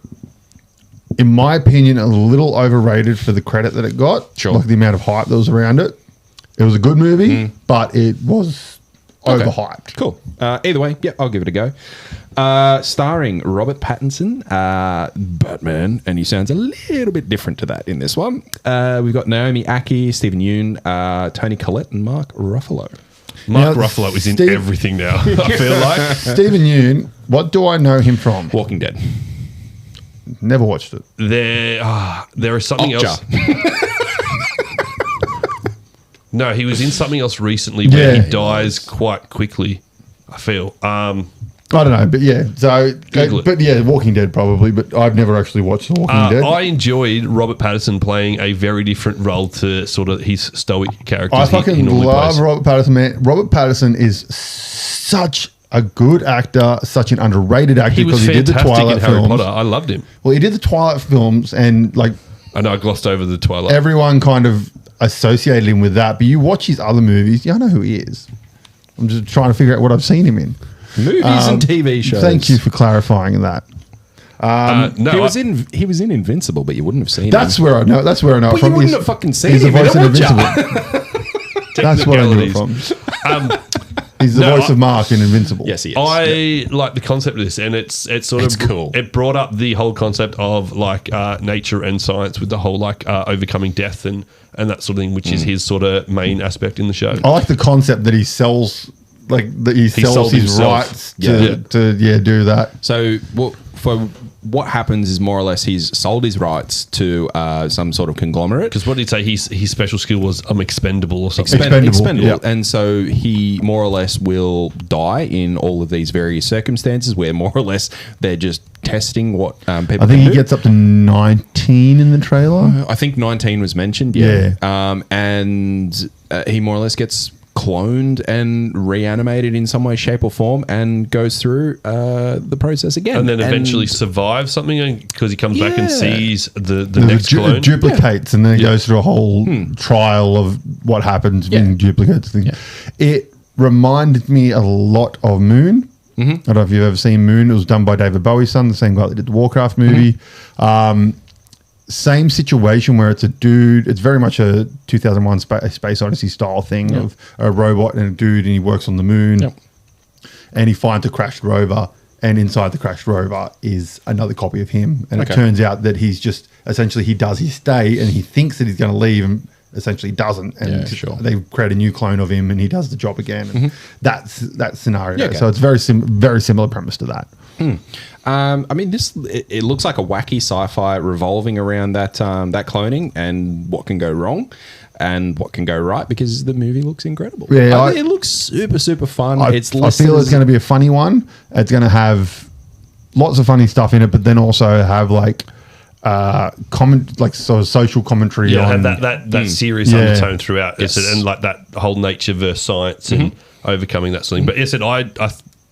in my opinion, a little overrated for the credit that it got. Sure. Like the amount of hype that was around it. It was a good movie, but it was overhyped. Cool. Either way, I'll give it a go. Starring Robert Pattinson, Batman, and he sounds a little bit different to that in this one. We've got Naomi Ackie, Stephen Yeun, Toni Collette, and Mark Ruffalo. Mark Ruffalo is in everything now, I feel like. Stephen Yeun, what do I know him from? Walking Dead. Never watched it. There is something else. No, he was in something else recently where he dies quite quickly, I feel. I don't know, but yeah. So, Google it. but yeah, Walking Dead probably. But I've never actually watched The Walking Dead. I enjoyed Robert Pattinson playing a very different role to sort of his stoic characters. I fucking love Robert Pattinson, man. Robert Pattinson is such a good actor, such an underrated actor He was because he did the fantastic Twilight in Harry films. Potter. I loved him. Well, he did the Twilight films, and like I know I glossed over the Twilight. everyone kind of associated him with that. But you watch his other movies, I know who he is. I'm just trying to figure out what I've seen him in. Movies and TV shows. Thank you for clarifying that. He was in Invincible, but you wouldn't have seen him. That's where I know. That's where I know it But from. you wouldn't have fucking seen he's him the in voice it, in would ya? Invincible. That's what I knew it from. He's the No, voice of Mark in Invincible. Yes, he is. I like the concept of this, and it's sort It's of cool. It brought up the whole concept of like nature and science with the whole like overcoming death and that sort of thing, which is his sort of main aspect in the show. I like the concept that he sells, like that he sells sold his himself. rights to do that. So what happens is more or less he's sold his rights to some sort of conglomerate. Because what did he say? His special skill was expendable or something. Expendable, yeah. And so he more or less will die in all of these various circumstances where more or less they're just testing what people I can think he do. gets up to 19 in the trailer. I think 19 was mentioned, Yeah. and he more or less gets cloned and reanimated in some way, shape, or form, and goes through the process again, And then eventually survives something because he comes back and Yeah. sees the next clone. Duplicates, and then it goes through a whole trial of what happens when duplicates things. It reminded me a lot of Moon. I don't know if you've ever seen Moon. It was done by David Bowie's son, the same guy that did the Warcraft movie. Same situation where it's a dude. It's very much a 2001 Space Odyssey style thing of a robot and a dude, and he works on the moon. And he finds a crashed rover, and inside the crashed rover is another copy of him. And it turns out that he's just essentially he does his stay, and he thinks that he's going to leave, and essentially doesn't. And they create a new clone of him, and he does the job again. And that's that scenario. So it's very similar premise to that. I mean, it looks like a wacky sci-fi revolving around that cloning and what can go wrong and what can go right, because the movie looks incredible. Yeah, it looks super, super fun. I feel it's going to be a funny one. It's going to have lots of funny stuff in it, but then also have like sort of social commentary. Yeah, on have that serious undertone throughout. Yes. And like that whole nature versus science and overcoming that sort of thing. But yes, I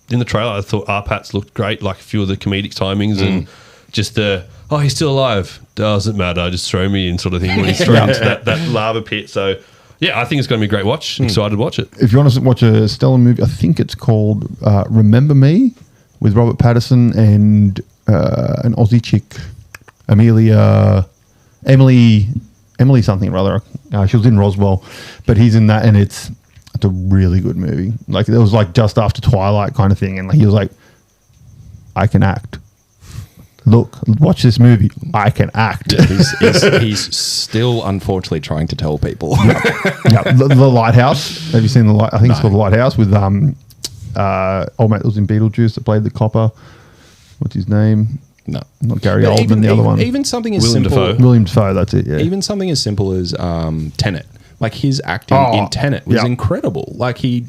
in the trailer, I thought Arpats looked great, like a few of the comedic timings and just he's still alive. Doesn't matter, just throw me in sort of thing when he's thrown into that lava pit. So, yeah, I think it's going to be a great watch. Excited to watch it. If you want to watch a stellar movie, I think it's called Remember Me with Robert Pattinson and an Aussie chick, Emily something or other. She was in Roswell, but he's in that, and it's a really good movie. Like it was like just after Twilight kind of thing, and like he was like, "I can act. Look, watch this movie. I can act." Yeah, he's still unfortunately trying to tell people. The Lighthouse. Have you seen the Light? I think it's called The Lighthouse with old mate that was in Beetlejuice that played the copper. What's his name? No, not Gary Oldman. The other one. Even something as William simple. Dafoe. William Dafoe. That's it. Yeah. Even something as simple as Tenet. Like his acting in Tenet was incredible. Like it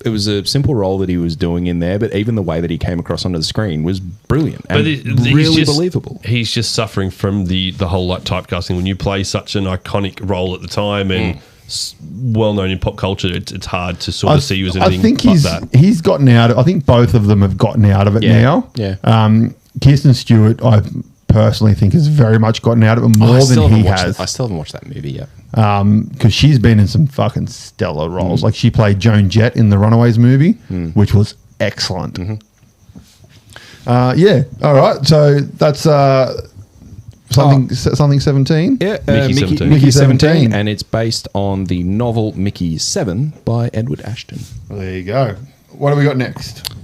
was a simple role that he was doing in there, but even the way that he came across onto the screen was brilliant and really believable. He's just suffering from the whole like typecasting. When you play such an iconic role at the time and well known in pop culture, it's hard to sort of see you as anything. I think that. He's gotten out. I think both of them have gotten out of it now. Yeah. Kirsten Stewart, I personally think has very much gotten out of it more than he has. I still haven't watched that movie yet. Because she's been in some fucking stellar roles. Like she played Joan Jett in the Runaways movie, which was excellent. Yeah. All right. So that's something 17. Yeah, Mickey 17. and it's based on the novel Mickey 7 by Edward Ashton. There you go. What do we got next?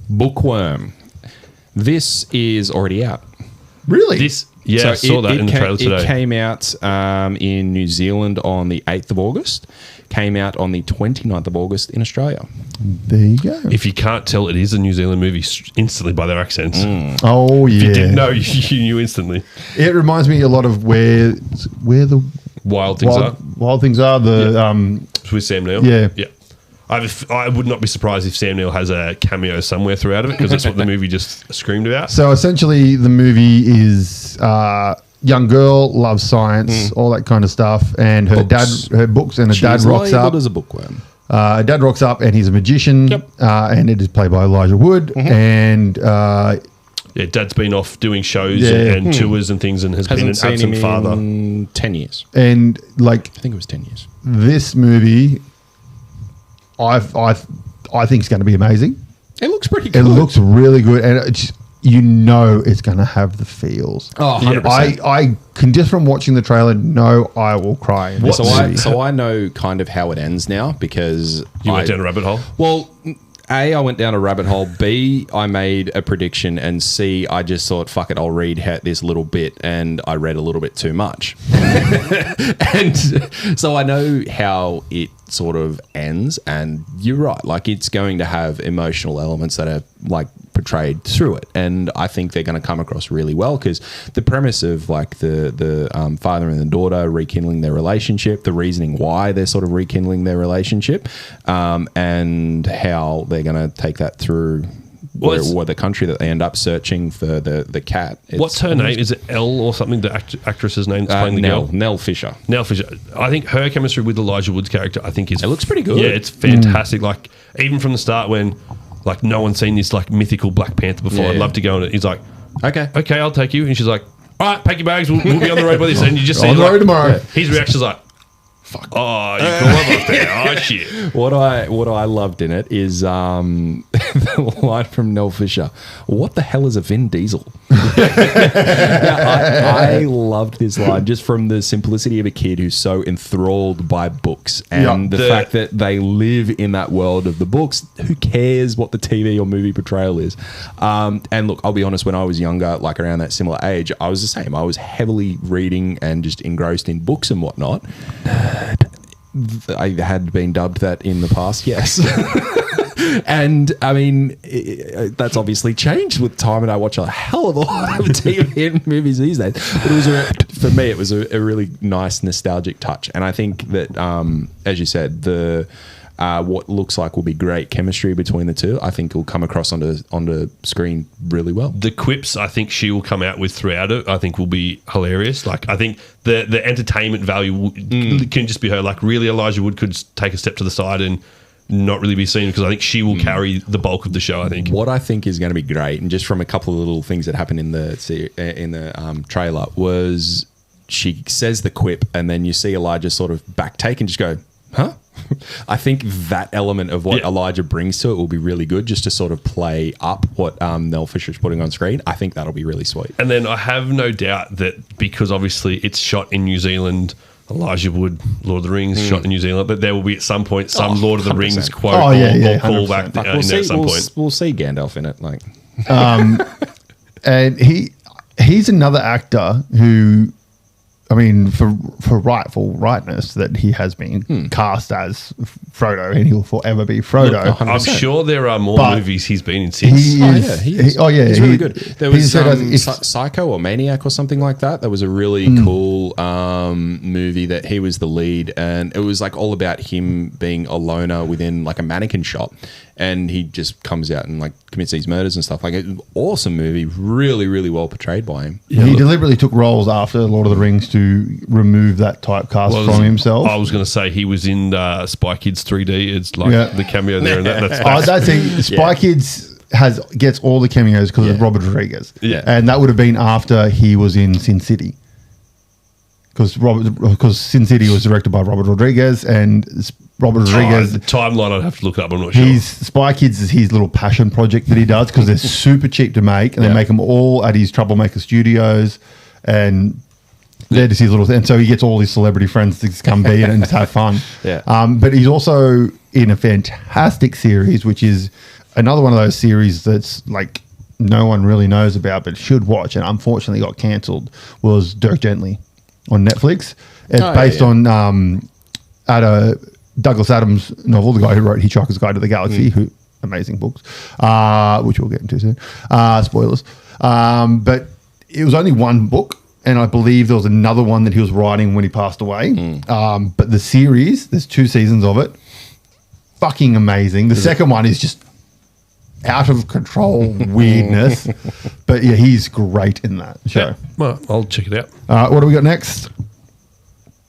Bookworm. This is already out. Really? I saw that in the trailer today. It came out in New Zealand on the 8th of August. came out on the 29th of August in Australia. There you go. If you can't tell, it is a New Zealand movie instantly by their accents. Oh, yeah. If you didn't know, you knew instantly. It reminds me a lot of where the Wild Things Are. Wild Things Are. With Sam Neill. Yeah. Yeah. I would not be surprised if Sam Neill has a cameo somewhere throughout of it, because that's what the movie just screamed about. So essentially, the movie is young girl loves science, all that kind of stuff, and her books, and her dad rocks up. As a bookworm. Her dad rocks up, and he's a magician, and it is played by Elijah Wood, and. Dad's been off doing shows and tours and things, and has been an absent father. In 10 years. And I think it was 10 years. This movie, I think it's going to be amazing. It looks pretty good. It looks really good, and it's going to have the feels. Oh, 100%. I can just from watching the trailer know I will cry. In this movie. So I know kind of how it ends now, because You went down a rabbit hole? Well, A, I went down a rabbit hole. B, I made a prediction. And C, I just thought, fuck it, I'll read this little bit. And I read a little bit too much. And so I know how it sort of ends. And you're right. It's going to have emotional elements that are portrayed through it. And I think they're going to come across really well, because the premise of the father and the daughter rekindling their relationship, the reasoning why they're sort of rekindling their relationship, and how they're going to take that through the country that they end up searching for the cat. What's her name? Is it Elle or something? The actress's name that's playing the girl? Nell Fisher. Nell Fisher. I think her chemistry with Elijah Wood's character, it looks pretty good. Yeah, it's fantastic. Even from the start when no one's seen this mythical Black Panther before. I'd love to go on it. He's like, okay, I'll take you. And she's like, all right, pack your bags. We'll be on the road by this. And you just see on the road tomorrow. His reaction's like, fuck. Oh, you call up there. Oh, shit. What I loved in it is the line from Nell Fisher. What the hell is a Vin Diesel? I loved this line just from the simplicity of a kid who's so enthralled by books and the fact that they live in that world of the books. Who cares what the TV or movie portrayal is? And look, I'll be honest, when I was younger, around that similar age, I was the same. I was heavily reading and just engrossed in books and whatnot. I had been dubbed that in the past, yes. And I mean, that's obviously changed with time, and I watch a hell of a lot of TV and movies these days. But for me, it was a really nice nostalgic touch. And I think that, as you said, what looks like will be great chemistry between the two, I think will come across onto screen really well. The quips I think she will come out with throughout it, I think will be hilarious. I think the entertainment value can just be her. Really, Elijah Wood could take a step to the side and not really be seen, because I think she will carry the bulk of the show. I think what I think is going to be great, and just from a couple of little things that happened in the trailer, was she says the quip, and then you see Elijah sort of back take and just go, huh? I think that element of what Elijah brings to it will be really good, just to sort of play up what Nell Fisher's putting on screen. I think that'll be really sweet. And then I have no doubt that because obviously it's shot in New Zealand, Elijah Wood, Lord of the Rings, shot in New Zealand, but there will be at some point some Lord of the 100%. Rings quote or call back there at some point. We'll see Gandalf in it. And he's another actor who, I mean, for rightful rightness, that he has been cast as Frodo, and he'll forever be Frodo. Look, I'm sure there are more movies he's been in since. He's really good. There was Psycho or Maniac or something like that. That was a really cool movie that he was the lead, and it was all about him being a loner within a mannequin shop, and he just comes out and commits these murders and stuff. An awesome movie, really, really well portrayed by him. He deliberately took roles after Lord of the Rings to remove that typecast from himself. I was going to say he was in Spy Kids 3D. It's the cameo there, and that's it. Spy Kids gets all the cameos because of Robert Rodriguez. Yeah, and that would have been after he was in Sin City, because Sin City was directed by Robert Rodriguez, and Robert Rodriguez. The timeline I'd have to look up. I'm not sure. Spy Kids is his little passion project that he does, because they're super cheap to make, and they make them all at his Troublemaker Studios, and they're just his little. And so he gets all his celebrity friends to come be and just have fun. But he's also in a fantastic series, which is another one of those series that's no one really knows about but should watch, and unfortunately got cancelled, was Dirk Gently on Netflix. It's based on Douglas Adams novel, the guy who wrote Hitchhiker's Guide to the Galaxy, who amazing books, which we'll get into soon. Spoilers. But it was only one book, and I believe there was another one that he was writing when he passed away. But the series, there's 2 seasons of it. Fucking amazing. The second one is just out of control weirdness. But yeah, he's great in that show. Yeah. Well, I'll check it out. What do we got next?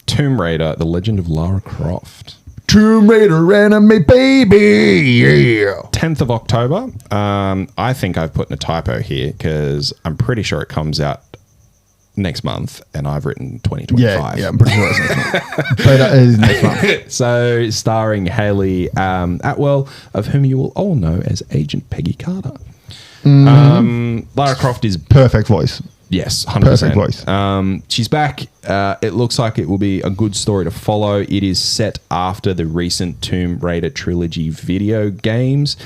Tomb Raider, The Legend of Lara Croft. Tomb Raider anime baby, yeah. 10th of October. I think I've put in a typo here because I'm pretty sure it comes out next month, and I've written 2025. Yeah, I'm pretty sure it's next month. But it is next month. So, starring Hayley Atwell, of whom you will all know as Agent Peggy Carter. Lara Croft is Perfect voice. Yes, 100%. Perfect voice. She's back. It looks like it will be a good story to follow. It is set after the recent Tomb Raider trilogy video games,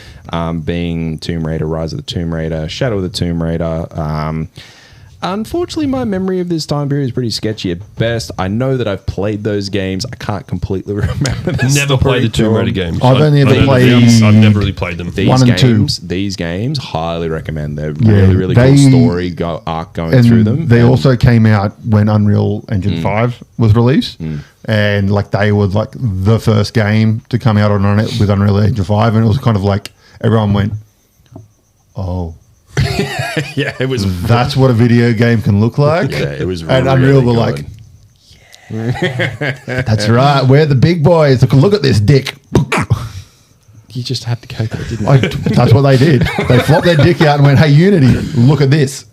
being Tomb Raider, Rise of the Tomb Raider, Shadow of the Tomb Raider. Unfortunately, my memory of this time period is pretty sketchy at best. I know that I've played those games. I can't completely remember the Never played the Tomb Raider games. I've only ever played- I've never really played them. These 1 and 2. These games, highly recommend. They're Yeah, really they- cool story arc going through them. They And- also came out when Unreal Engine 5 was released. And like they were like the first game to come out on it with Unreal Engine 5. And it was kind of like everyone went, oh, yeah, it was. that's what a video game can look like. Yeah, it was. And really Unreal were good. like, that's right, we're the big boys. Look at this dick. You just had to go there, didn't you? That's what they did. They flopped their dick out and went, hey, Unity, look at this.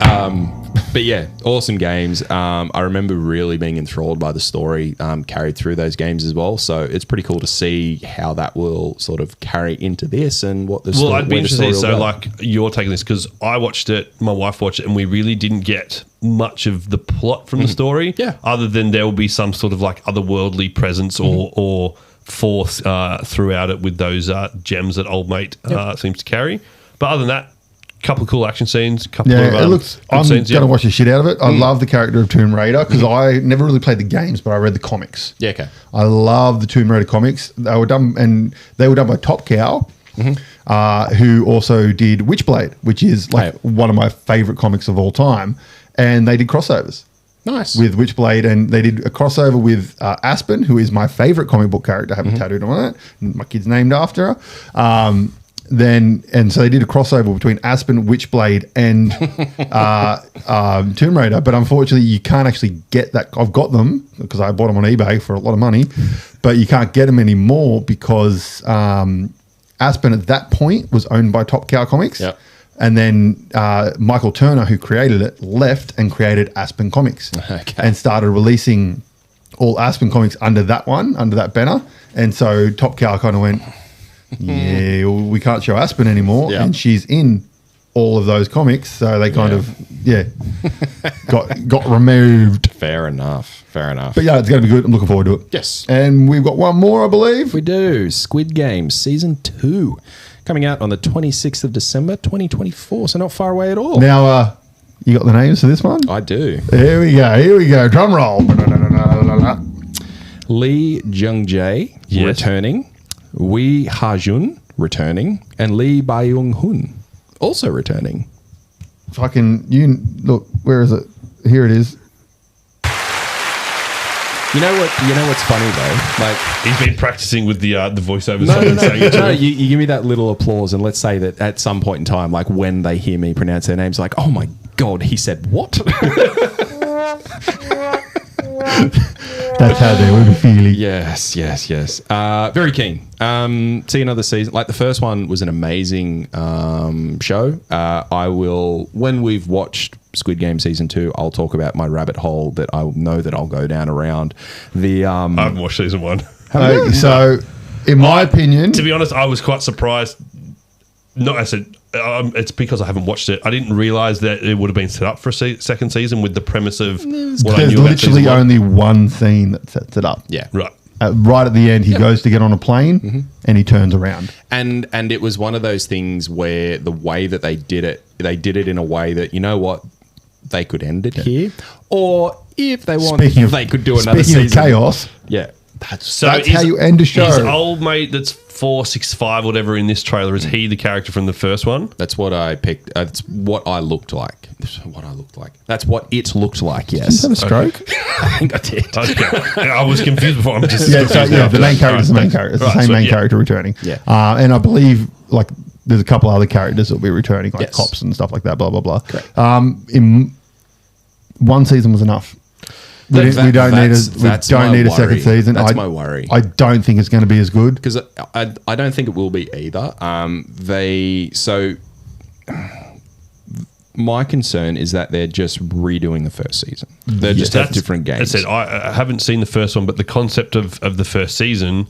But yeah, awesome games. I remember really being enthralled by the story carried through those games as well. So it's pretty cool to see how that will sort of carry into this and what the story. Well, I'd be where the story interested. will So, go. like, you're taking this because I watched it, my wife watched it, and we really didn't get much of the plot from the story. Yeah. Other than there will be some sort of like otherworldly presence or force throughout it with those gems that old mate seems to carry. But other than that, couple of cool action scenes, couple of Yeah, it looks. good I'm scenes, going to watch the shit out of it. I love the character of Tomb Raider because I never really played the games, but I read the comics. Yeah, okay. I love the Tomb Raider comics. They were done by Top Cow, who also did Witchblade, which is like one of my favorite comics of all time. And they did crossovers. Nice. With Witchblade, and they did a crossover with Aspen, who is my favorite comic book character. I have a tattooed on it. My kid's named after her. So they did a crossover between Aspen, Witchblade, and Tomb Raider. But unfortunately, you can't actually get that. I've got them because I bought them on eBay for a lot of money, but you can't get them anymore because Aspen at that point was owned by Top Cow Comics. Yep. And then Michael Turner, who created it, left and created Aspen Comics and started releasing all Aspen Comics under that banner. And so Top Cow kind of went, yeah, well, we can't show Aspen anymore. Yeah. And she's in all of those comics. So they kind of, got removed. Fair enough. But yeah, it's going to be good. I'm looking forward to it. Yes. And we've got one more, I believe. We do. Squid Games Season 2. Coming out on the 26th of December, 2024. So not far away at all. Now, you got the names for this one? I do. Here we go. Drum roll. Lee Jung-jae returning. Wee Ha-jun returning. And Lee Byung-hun also returning. Fucking, you look, where is it? Here it is. You know what's funny though? Like, he's been practicing with the voiceovers. No, you give me that little applause, and let's say that at some point in time, like when they hear me pronounce their names, like, oh my god, he said what? That's how they would be feeling. Yes. Very keen. See another season. Like the first one was an amazing show. I will, when we've watched Squid Game Season 2, I'll talk about my rabbit hole that I know that I'll go down around. I haven't watched Season 1. So, in my opinion... To be honest, I was quite surprised. It's because I haven't watched it. I didn't realize that it would have been set up for a second season with the premise of what I There's knew about literally season 1. only one scene that sets it up. Yeah. Right. Right at the end, he goes to get on a plane and he turns around. And it was one of those things where the way that they did it in a way that, you know what, they could end it here. Or if they want, they could do another season. Speaking of Chaos, Yeah. That's how you end a show. His old mate that's 4'6'5", whatever in this trailer, is he the character from the first one? That's what I picked. That's what I looked like. That's what it looked like. Yes. Did you have a stroke? I think I did. Okay. I was confused before. I'm just the main character is the main character. It's the same main character returning. Yeah. And I believe like there's a couple other characters that will be returning, like Yes. cops and stuff like that. Blah blah blah. Correct. In one season was enough. We don't need a second season. That's my worry. I don't think it's going to be as good. Because I don't think it will be either. My concern is that they're just redoing the first season. They're just have different games. I said I haven't seen the first one, but the concept of the first season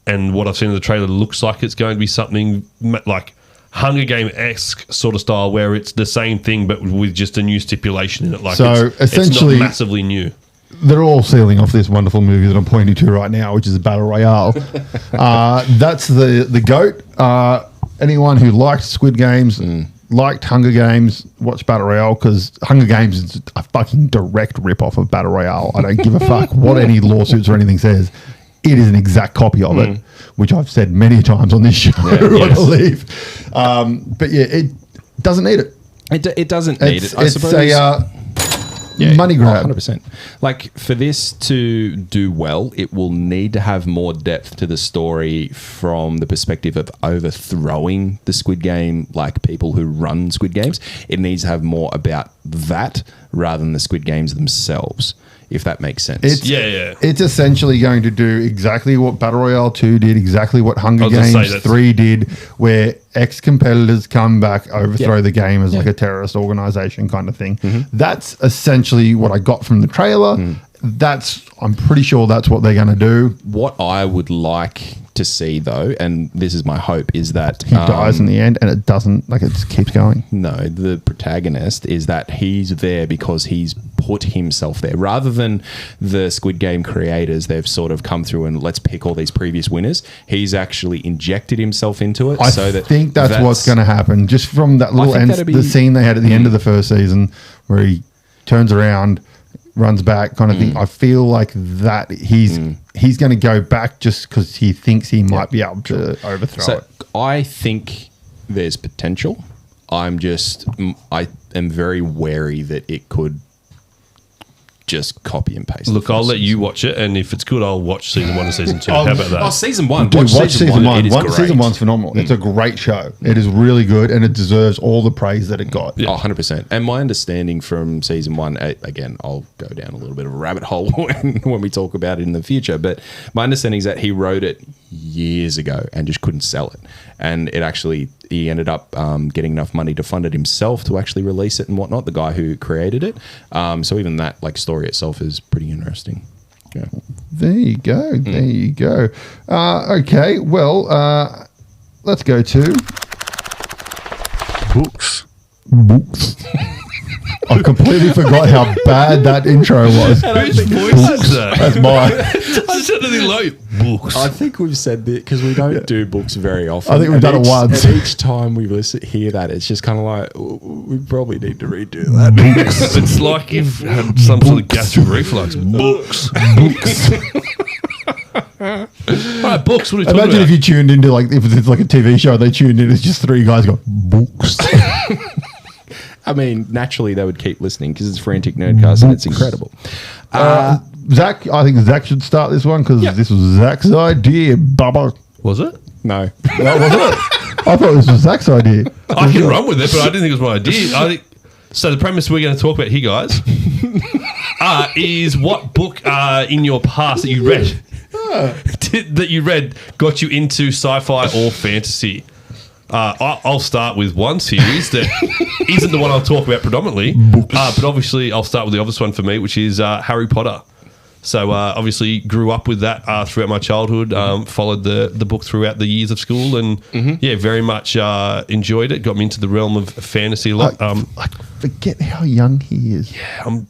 and what I've seen in the trailer looks like it's going to be something like Hunger Game-esque sort of style, where it's the same thing but with just a new stipulation in it. Like, so essentially, it's not massively new. They're all sealing off this wonderful movie that I'm pointing to right now, which is Battle Royale. That's the GOAT. Anyone who liked Squid Games, liked Hunger Games, watch Battle Royale, because Hunger Games is a fucking direct rip-off of Battle Royale. I don't give a fuck what any lawsuits or anything says. It is an exact copy of it, which I've said many times on this show, I believe. But yeah, it doesn't need it. It doesn't need it. I it's suppose. Money grab. 100%. Like, for this to do well, it will need to have more depth to the story from the perspective of overthrowing the Squid Game, like people who run Squid Games. It needs to have more about that rather than the Squid Games themselves, if that makes sense. It's essentially going to do exactly what Battle Royale 2 did, exactly what Hunger Games 3 did, where ex-competitors come back, overthrow the game as like a terrorist organization kind of thing. That's essentially what I got from the trailer. I'm pretty sure that's what they're going to do. What I would like to see, though, and this is my hope, is that he dies in the end and it doesn't, like, it just keeps going. No, the protagonist is that he's there because he's put himself there. Rather than the Squid Game creators, they've sort of come through and let's pick all these previous winners. He's actually injected himself into it. I think that's what's going to happen. Just from that little the scene they had at the end of the first season where he turns around, runs back kind of thing. I feel like that he's going to go back just because he thinks he might be able to overthrow it. I think there's potential. I am very wary that it could just copy and paste. Look, I'll let you watch it, and if it's good, I'll watch season 1 and season 2. How about that? Oh, season 1. Dude, watch season 1. It is great. Season 1's phenomenal. It's a great show. It is really good, and it deserves all the praise that it got. Yeah. 100%. And my understanding from season 1, again, I'll go down a little bit of a rabbit hole when we talk about it in the future, but my understanding is that he wrote it years ago and just couldn't sell it. And he ended up getting enough money to fund it himself to actually release it and whatnot, the guy who created it. So even that story itself is pretty interesting. Yeah. There you go. There you go. Okay, well, let's go to books. I completely forgot how bad that intro was. Whose voice is that? That's mine. I said anything like books. I think we've said that because we don't do books very often. I think we've done it once. And each time we hear that, it's just kind of like, we probably need to redo that. It's like you've had some sort of gastric reflux. Books. All right, books. What are you talking Imagine about? if you tuned into, like, if it's like a TV show, they tuned in, it's just three guys go, books. I mean, naturally they would keep listening because it's Frantic Nerdcast and it's incredible. Zach, I think Zach should start this one because this was Zach's idea, Bubba. Was it? No. That wasn't it. I thought this was Zach's idea. I can run with it, but I didn't think it was my idea. So the premise we're going to talk about here, guys, is what book in your past that you read got you into sci-fi or fantasy. I'll start with one series that isn't the one I'll talk about predominantly, but obviously I'll start with the obvious one for me, which is Harry Potter. So obviously grew up with that throughout my childhood, followed the book throughout the years of school, and very much enjoyed it. Got me into the realm of fantasy a lot. I forget how young he is. Yeah,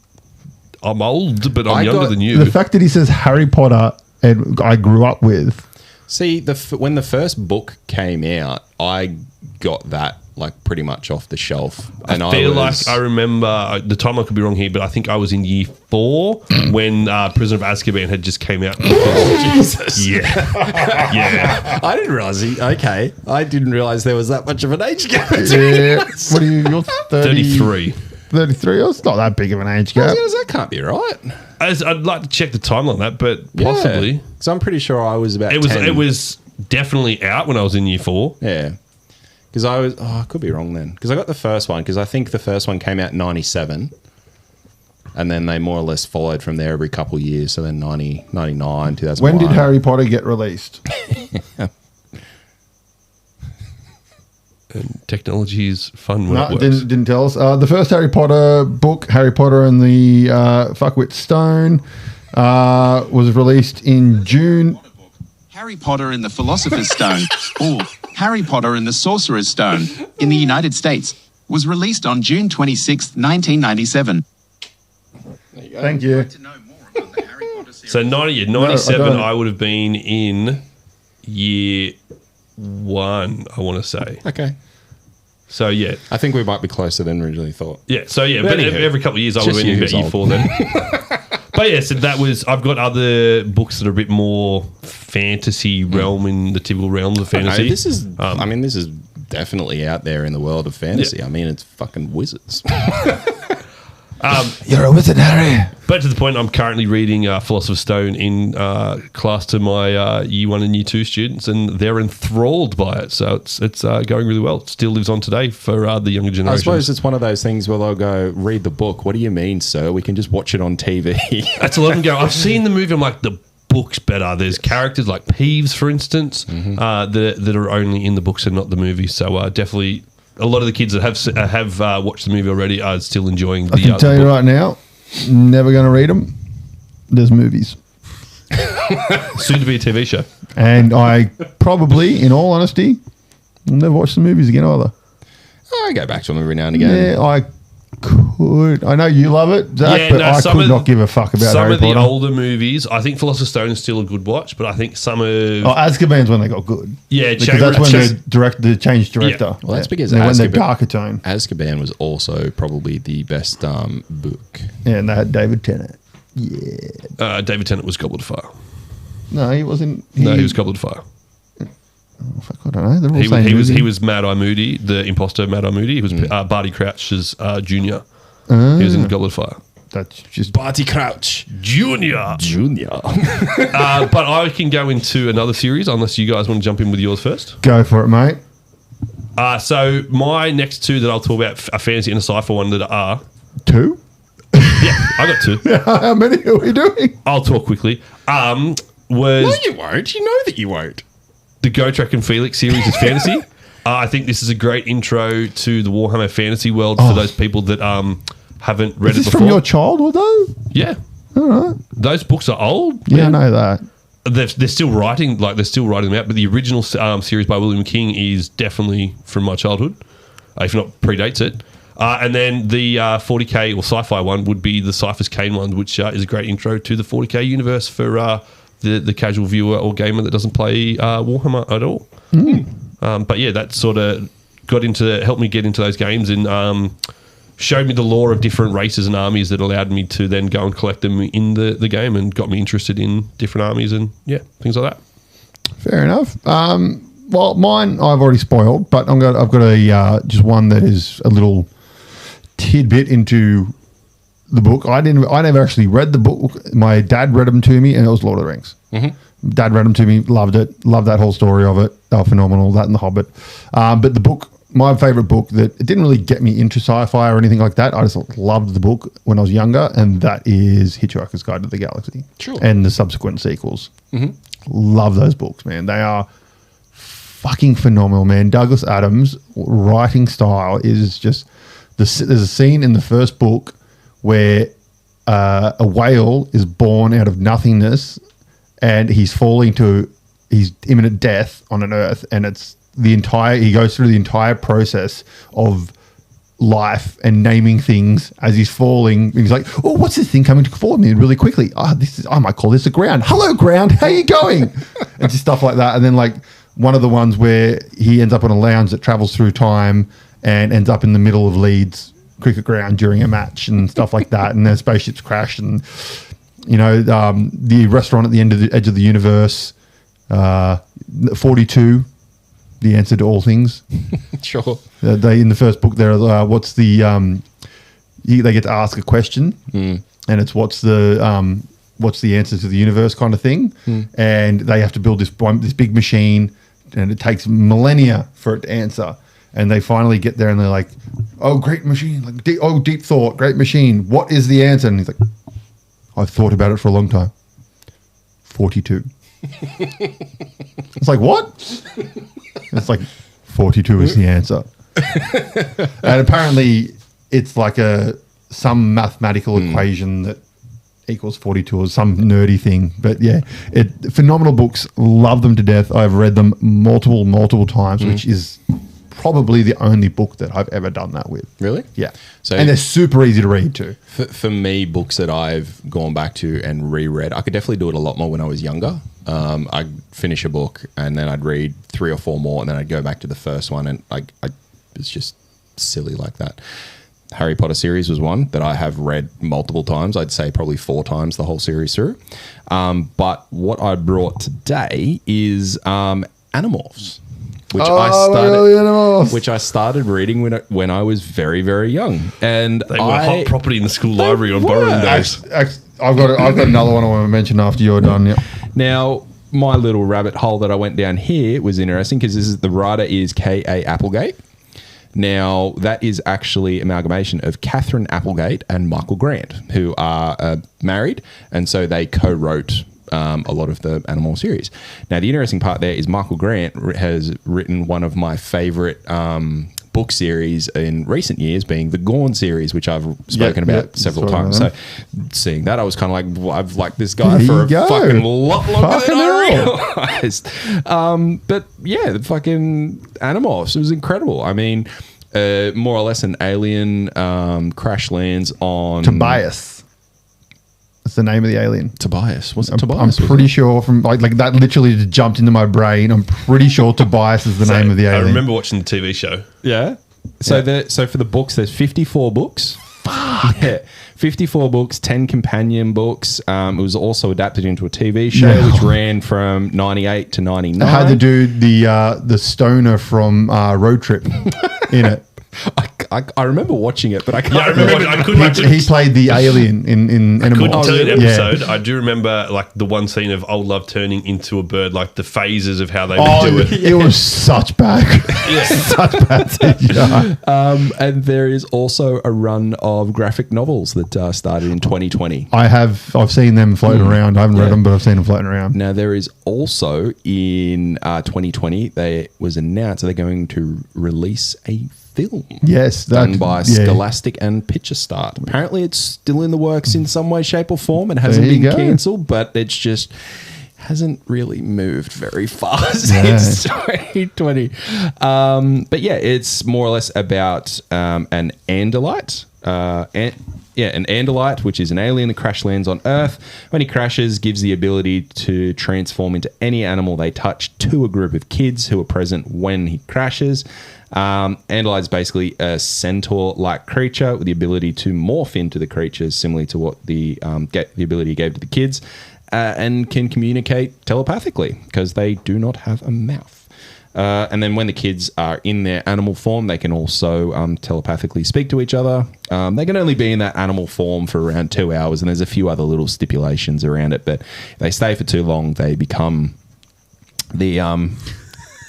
I'm old, but I'm younger than you. The fact that he says Harry Potter and I grew up with. See, when the first book came out, I got that like pretty much off the shelf. And I feel like I remember the time. I could be wrong here, but I think I was in year 4 when Prisoner of Azkaban had just came out. Jesus. Yeah, yeah. I didn't realize. I didn't realize there was that much of an age gap. Yeah. What are you? You're 33. 33. Oh, it's not that big of an age gap. That can't be right. I'd like to check the timeline on that, but possibly. Because I'm pretty sure I was about. It was definitely out when I was in year 4. Yeah. Because I could be wrong then. Because I got the first one, because I think the first one came out in 97. And then they more or less followed from there every couple of years. So then 90, 99, 2001. When did Harry Potter get released? And technology is fun when it works. Didn't tell us. The first Harry Potter book, Harry Potter and the Fuckwit Stone, was released in June. Harry Potter and the Philosopher's Stone, or Harry Potter and the Sorcerer's Stone, in the United States, was released on June 26, 1997. Thank you. So 97, I would have been in year 1, I want to say. Okay. So, yeah. I think we might be closer than originally thought. Yeah, so, yeah. But every couple of years, I would have been in year 4 then. But, yeah, so I've got other books that are a bit more fantasy realm in the typical realms of fantasy. This is definitely out there in the world of fantasy. Yeah. I mean, it's fucking wizards. You're a wizard, Harry. But to the point, I'm currently reading Philosopher's Stone in class to my year 1 and year 2 students, and they're enthralled by it. So it's going really well. It still lives on today for the younger generation. I suppose it's one of those things where they'll go, read the book. What do you mean, sir? We can just watch it on TV. That's a lot of them go, I've seen the movie. I'm like, the book's better. There's characters like Peeves, for instance, that are only in the books and not the movie. So definitely... A lot of the kids that have watched the movie already are still enjoying the. I can tell you right now, never going to read them. There's movies. Soon to be a TV show. And I probably, in all honesty, will never watch the movies again either. I go back to them every now and again. Yeah, I could. I know you love it, Zach, but I could not give a fuck about Harry Potter. Some of the older movies, I think Philosopher's Stone is still a good watch, but I think some of... Azkaban's when they got good. Yeah, because that's when they changed director. Yeah. Well, that's because they went the darker tone. Azkaban was also probably the best book. Yeah, and they had David Tennant. Yeah. David Tennant was Goblet of Fire. No, he wasn't. He was Goblet of Fire. Oh, fuck, I don't know. He was Mad Eye Moody, the imposter Mad Eye Moody. He was Barty Crouch's junior. He was in Goblet of Fire. That's just Barty Crouch Junior. But I can go into another series unless you guys want to jump in with yours first. Go for it, mate. So my next 2 that I'll talk about, a fantasy and a sci-fi one that are 2. Yeah, I got 2. How many are we doing? I'll talk quickly. No, you won't. You know that you won't. The Gotrek and Felix series is fantasy. I think this is a great intro to the Warhammer fantasy world for those people that haven't read it before. Is this from your childhood, though? Yeah. All right. Those books are old. Yeah, man. I know that. They're still writing them out, but the original series by William King is definitely from my childhood, if not predates it. And then the 40k or sci-fi one would be the Cypher's Kane one, which is a great intro to the 40k universe for the casual viewer or gamer that doesn't play Warhammer at all. But yeah, that sort of helped me get into those games and showed me the lore of different races and armies that allowed me to then go and collect them in the game and got me interested in different armies and things like that. Fair enough. Well, mine I've already spoiled, but I've got a just one that is a little tidbit into the book. I never actually read the book. My dad read them to me, and it was Lord of the Rings. Dad read them to me, loved it, loved that whole story of it. They were phenomenal, that and The Hobbit. But the book, my favourite book, that it didn't really get me into sci-fi or anything like that. I just loved the book when I was younger, and that is Hitchhiker's Guide to the Galaxy. Sure. And the subsequent sequels. Love those books, man. They are fucking phenomenal, man. Douglas Adams' writing style is just... There's a scene in the first book where a whale is born out of nothingness and he's falling to his imminent death on an earth, and it's he goes through the entire process of life and naming things as he's falling. And he's like, oh, what's this thing coming toward me really quickly? I might call this a ground. Hello, ground. How you going? And just stuff like that. And then like one of the ones where he ends up on a lounge that travels through time and ends up in the middle of Leeds cricket ground during a match and stuff like that. And their spaceships crash, and the restaurant at the edge of the universe, 42, the answer to all things. Sure. They in the first book there, what's the they get to ask a question, and it's what's the answer to the universe kind of thing, and they have to build this big machine, and it takes millennia for it to answer. And they finally get there, and they're like, "Oh, great machine! Like, deep thought, great machine. What is the answer?" And he's like, "I've thought about it for a long time. 42." It's like, what? It's like 42 is the answer, and apparently it's like some mathematical equation that equals 42 or some nerdy thing. But yeah, phenomenal books. Love them to death. I've read them multiple times, which is probably the only book that I've ever done that with. Really? Yeah. So, and they're super easy to read too. For me, books that I've gone back to and reread, I could definitely do it a lot more when I was younger. I'd finish a book and then I'd read 3 or 4 more, and then I'd go back to the first one, and it's just silly like that. Harry Potter series was one that I have read multiple times. I'd say probably 4 times the whole series through. But what I brought today is Animorphs. Which I started reading when I was very, very young, and they were hot property in the school library on borrowing days. I've got another one I want to mention after you're done. Yeah. Now, my little rabbit hole that I went down here was interesting because the writer is K.A. Applegate. Now, that is actually amalgamation of Catherine Applegate and Michael Grant, who are married, and so they co-wrote a lot of the Animal series. Now, the interesting part there is Michael Grant has written one of my favorite book series in recent years, being the Gorn series, which I've spoken about several times. So seeing that, I was kind of like, well, I've liked this guy for a fucking lot longer than I realized. But yeah, the fucking Animorphs, it was incredible. I mean, more or less an alien crash lands on... Tobias. That's the name of the alien. Tobias. Was it Tobias? I'm pretty sure from like that literally just jumped into my brain. I'm pretty sure Tobias is the name of the alien. I remember watching the TV show. Yeah. So for the books, there's 54 books. Fuck. Yeah. 54 books, 10 companion books. It was also adapted into a TV show, which ran from 98 to 99. I had the dude, the stoner from Road Trip in it. I remember watching it, but I can't. Yeah, I remember. I couldn't actually. He played the alien in Animorphs. Couldn't tell you the episode. Yeah. I do remember like the one scene of Old Love turning into a bird, like the phases of how they would do it. It was such bad, such bad CGI. And there is also a run of graphic novels that started in 2020. I've seen them floating around. I haven't read them, but I've seen them floating around. Now there is also in 2020 they was announced they're going to release a film. Yes, done by Scholastic and Picture Start. Apparently, it's still in the works in some way, shape, or form, and hasn't been cancelled. But it's just hasn't really moved very far since 2020. But yeah, it's more or less about an Andalite. An Andalite, which is an alien that crash lands on Earth. When he crashes, gives the ability to transform into any animal they touch to a group of kids who are present when he crashes. Andalite is basically a centaur-like creature with the ability to morph into the creatures, similarly to what the ability he gave to the kids, and can communicate telepathically because they do not have a mouth. And then when the kids are in their animal form, they can also telepathically speak to each other. They can only be in that animal form for around 2 hours, and there's a few other little stipulations around it. But if they stay for too long, they become the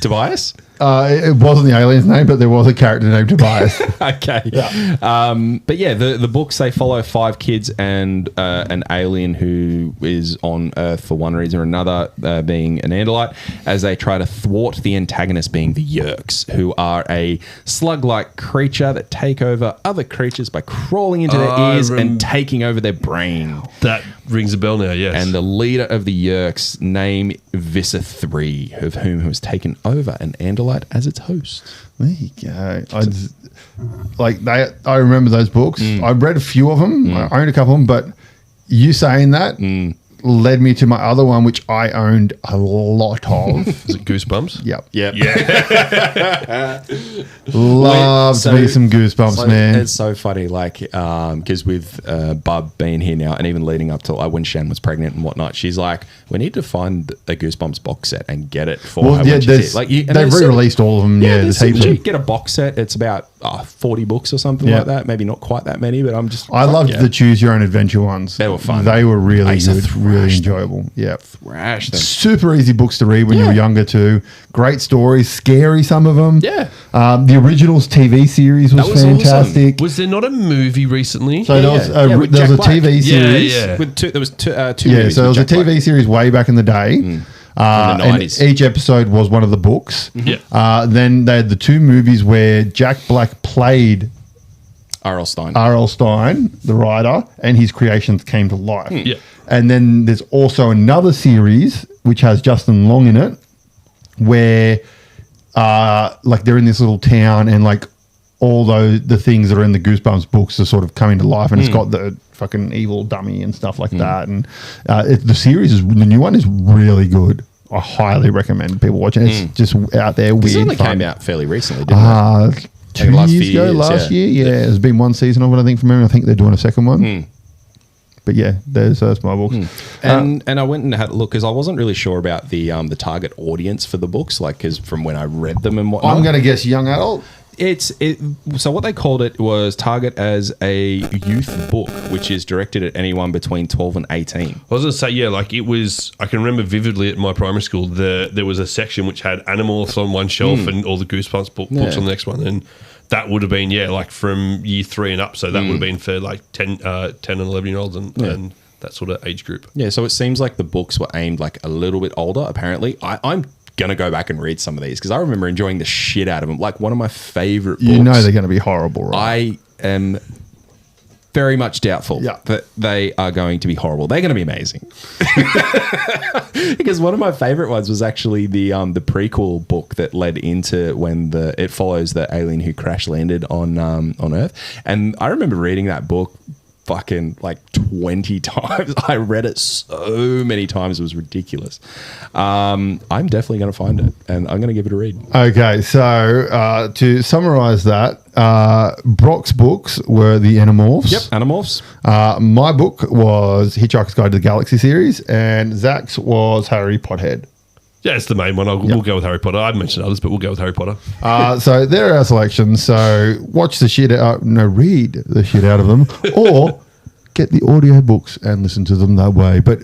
Tobias? It wasn't the alien's name, but there was a character named Tobias. Okay. Yeah. But yeah, the books, they follow 5 kids and an alien who is on Earth for one reason or another, being an Andalite, as they try to thwart the antagonist, being the Yeerks, who are a slug-like creature that take over other creatures by crawling into their ears and taking over their brain. That rings a bell now, yes. And the leader of the Yeerks, name Visser III, of whom has taken over an Andalite as its host. There you go. I remember those books. I read a few of them. I owned a couple of them, but you saying that, led me to my other one, which I owned a lot of. Is it Goosebumps? Yep. Yep. Loves me some Goosebumps, man. It's so funny, like, because with Bub being here now, and even leading up to when Shan was pregnant and whatnot, she's like, we need to find a Goosebumps box set and get it for her. When she's here. They've re-released all of them. There's heaps. You get a box set. It's about 40 books or something like that. Maybe not quite that many, but I loved the Choose Your Own Adventure ones. They were fun. They were really good, really enjoyable. Yeah, thrash them. Super easy books to read when you were younger too. Great stories, scary some of them. Yeah. The Originals TV series was fantastic. Awesome. Was there not a movie recently? So there was a TV series. There was two movies. Yeah, so there was a TV series way back in the day. In the 90s. And each episode was one of the books. Yeah. Then they had the 2 movies where Jack Black played R.L. Stein, the writer, and his creations came to life. Yeah. And then there's also another series which has Justin Long in it, where like they're in this little town and like all the things that are in the Goosebumps books are sort of coming to life, and it's got the fucking evil dummy and stuff like that. And the new one is really good. I highly recommend people watching. It's just out there, weird. It only fun. came out fairly recently, didn't it? 2 years ago, last year. Yeah, there's been one season of it, I think, from memory. I think they're doing a second one. But yeah, that's my books. And I went and had a look because I wasn't really sure about the target audience for the books, like because from when I read them and whatnot. I'm going to guess young adult. So what they called it was target as a youth book, which is directed at anyone between 12 and 18. I was going to say, like it was, I can remember vividly at my primary school, there was a section which had Animorphs on one shelf and all the Goosebumps books on the next one. And that would have been, like from year 3 and up. So that would have been for like 10 and 11-year-olds and that sort of age group. Yeah, so it seems like the books were aimed like a little bit older, apparently. I'm going to go back and read some of these because I remember enjoying the shit out of them. Like one of my favorite books. You know they're going to be horrible, right? I am very much doubtful that they are going to be horrible. They're going to be amazing. Because one of my favorite ones was actually the prequel book that led into when it follows the alien who crash landed on Earth. And I remember reading that book fucking like 20 times. I read it so many times. It was ridiculous. I'm definitely going to find it and I'm going to give it a read. Okay, so to summarize that, Brock's books were the Animorphs. Yep, Animorphs. My book was Hitchhiker's Guide to the Galaxy series, and Zach's was Harry Pothead. Yeah, it's the main one. We'll go with Harry Potter. I've mentioned others, but we'll go with Harry Potter. So there are our selections. So read the shit out of them, or get the audio books and listen to them that way. But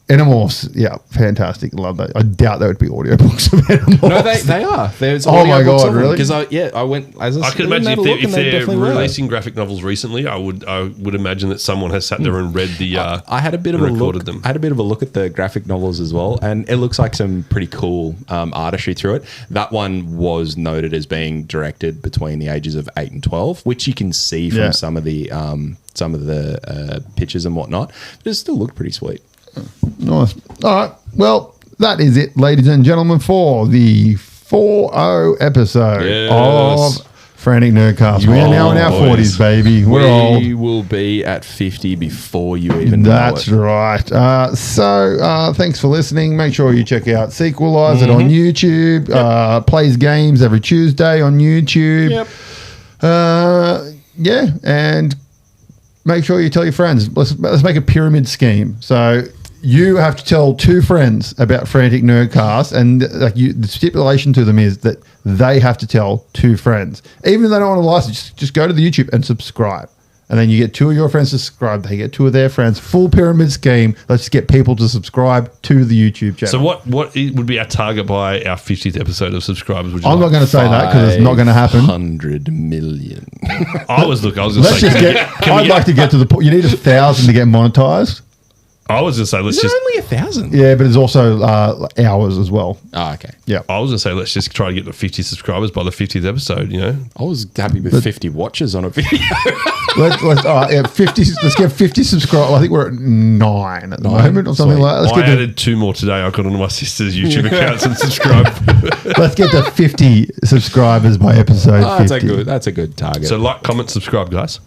Animorphs, fantastic. Love that. I doubt there would be audiobooks of Animorphs. No, they are. There's oh my god, really? Because I went. I can imagine if they're releasing graphic novels recently, I would imagine that someone has sat there and read the. I had a bit of a look. I had a bit of a look at the graphic novels as well, and it looks like some pretty cool artistry through it. That one was noted as being directed between the ages of 8 and 12, which you can see from some of the pictures and whatnot. But it still looked pretty sweet. Nice. All right. Well, that is it, ladies and gentlemen, for the 4-0 episode of Frantic Nerdcast. We are now in our 40s, baby. We're old. We will be at 50 before you even know it. That's right. So thanks for listening. Make sure you check out Sequelize it on YouTube. Plays games every Tuesday on YouTube. And make sure you tell your friends. Let's make a pyramid scheme. So you have to tell 2 friends about Frantic Nerdcast, and the stipulation to them is that they have to tell 2 friends. Even if they don't want to license, just go to the YouTube and subscribe. And then you get 2 of your friends to subscribe. They get 2 of their friends. Full pyramid scheme. Let's get people to subscribe to the YouTube channel. So what would be our target by our 50th episode of subscribers? I'm not going to say that because it's not going to happen. 100 million. I was going to say. I'd like to get to the point. You need 1,000 to get monetized. I was going to say, Is it only 1,000? Yeah, but it's also hours as well. Oh, okay. Yeah. I was going to say, let's just try to get to 50 subscribers by the 50th episode, I was happy with 50 watches on a video. Let's get 50 subscribers. I think we're at 9 at the moment or something like that. I added 2 more today. I got onto my sister's YouTube accounts and subscribed. Let's get to 50 subscribers by episode 50. That's a good target. So comment, subscribe, guys.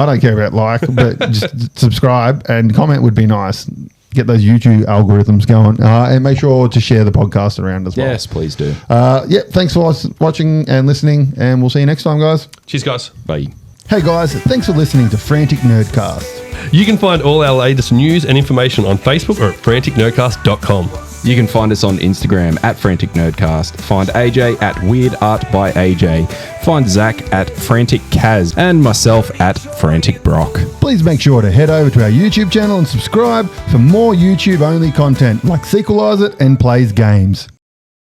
I don't care about like, but just subscribe and comment would be nice. Get those YouTube algorithms going. And make sure to share the podcast around as well. Yes, please do. Thanks for watching and listening, and we'll see you next time, guys. Cheers, guys. Bye. Hey, guys, thanks for listening to Frantic Nerdcast. You can find all our latest news and information on Facebook or at franticnerdcast.com. You can find us on Instagram at Frantic Nerdcast. Find AJ at Weird Art by AJ. Find Zach at Frantic Kaz and myself at Frantic Brock. Please make sure to head over to our YouTube channel and subscribe for more YouTube-only content like Sequelize It and Plays Games.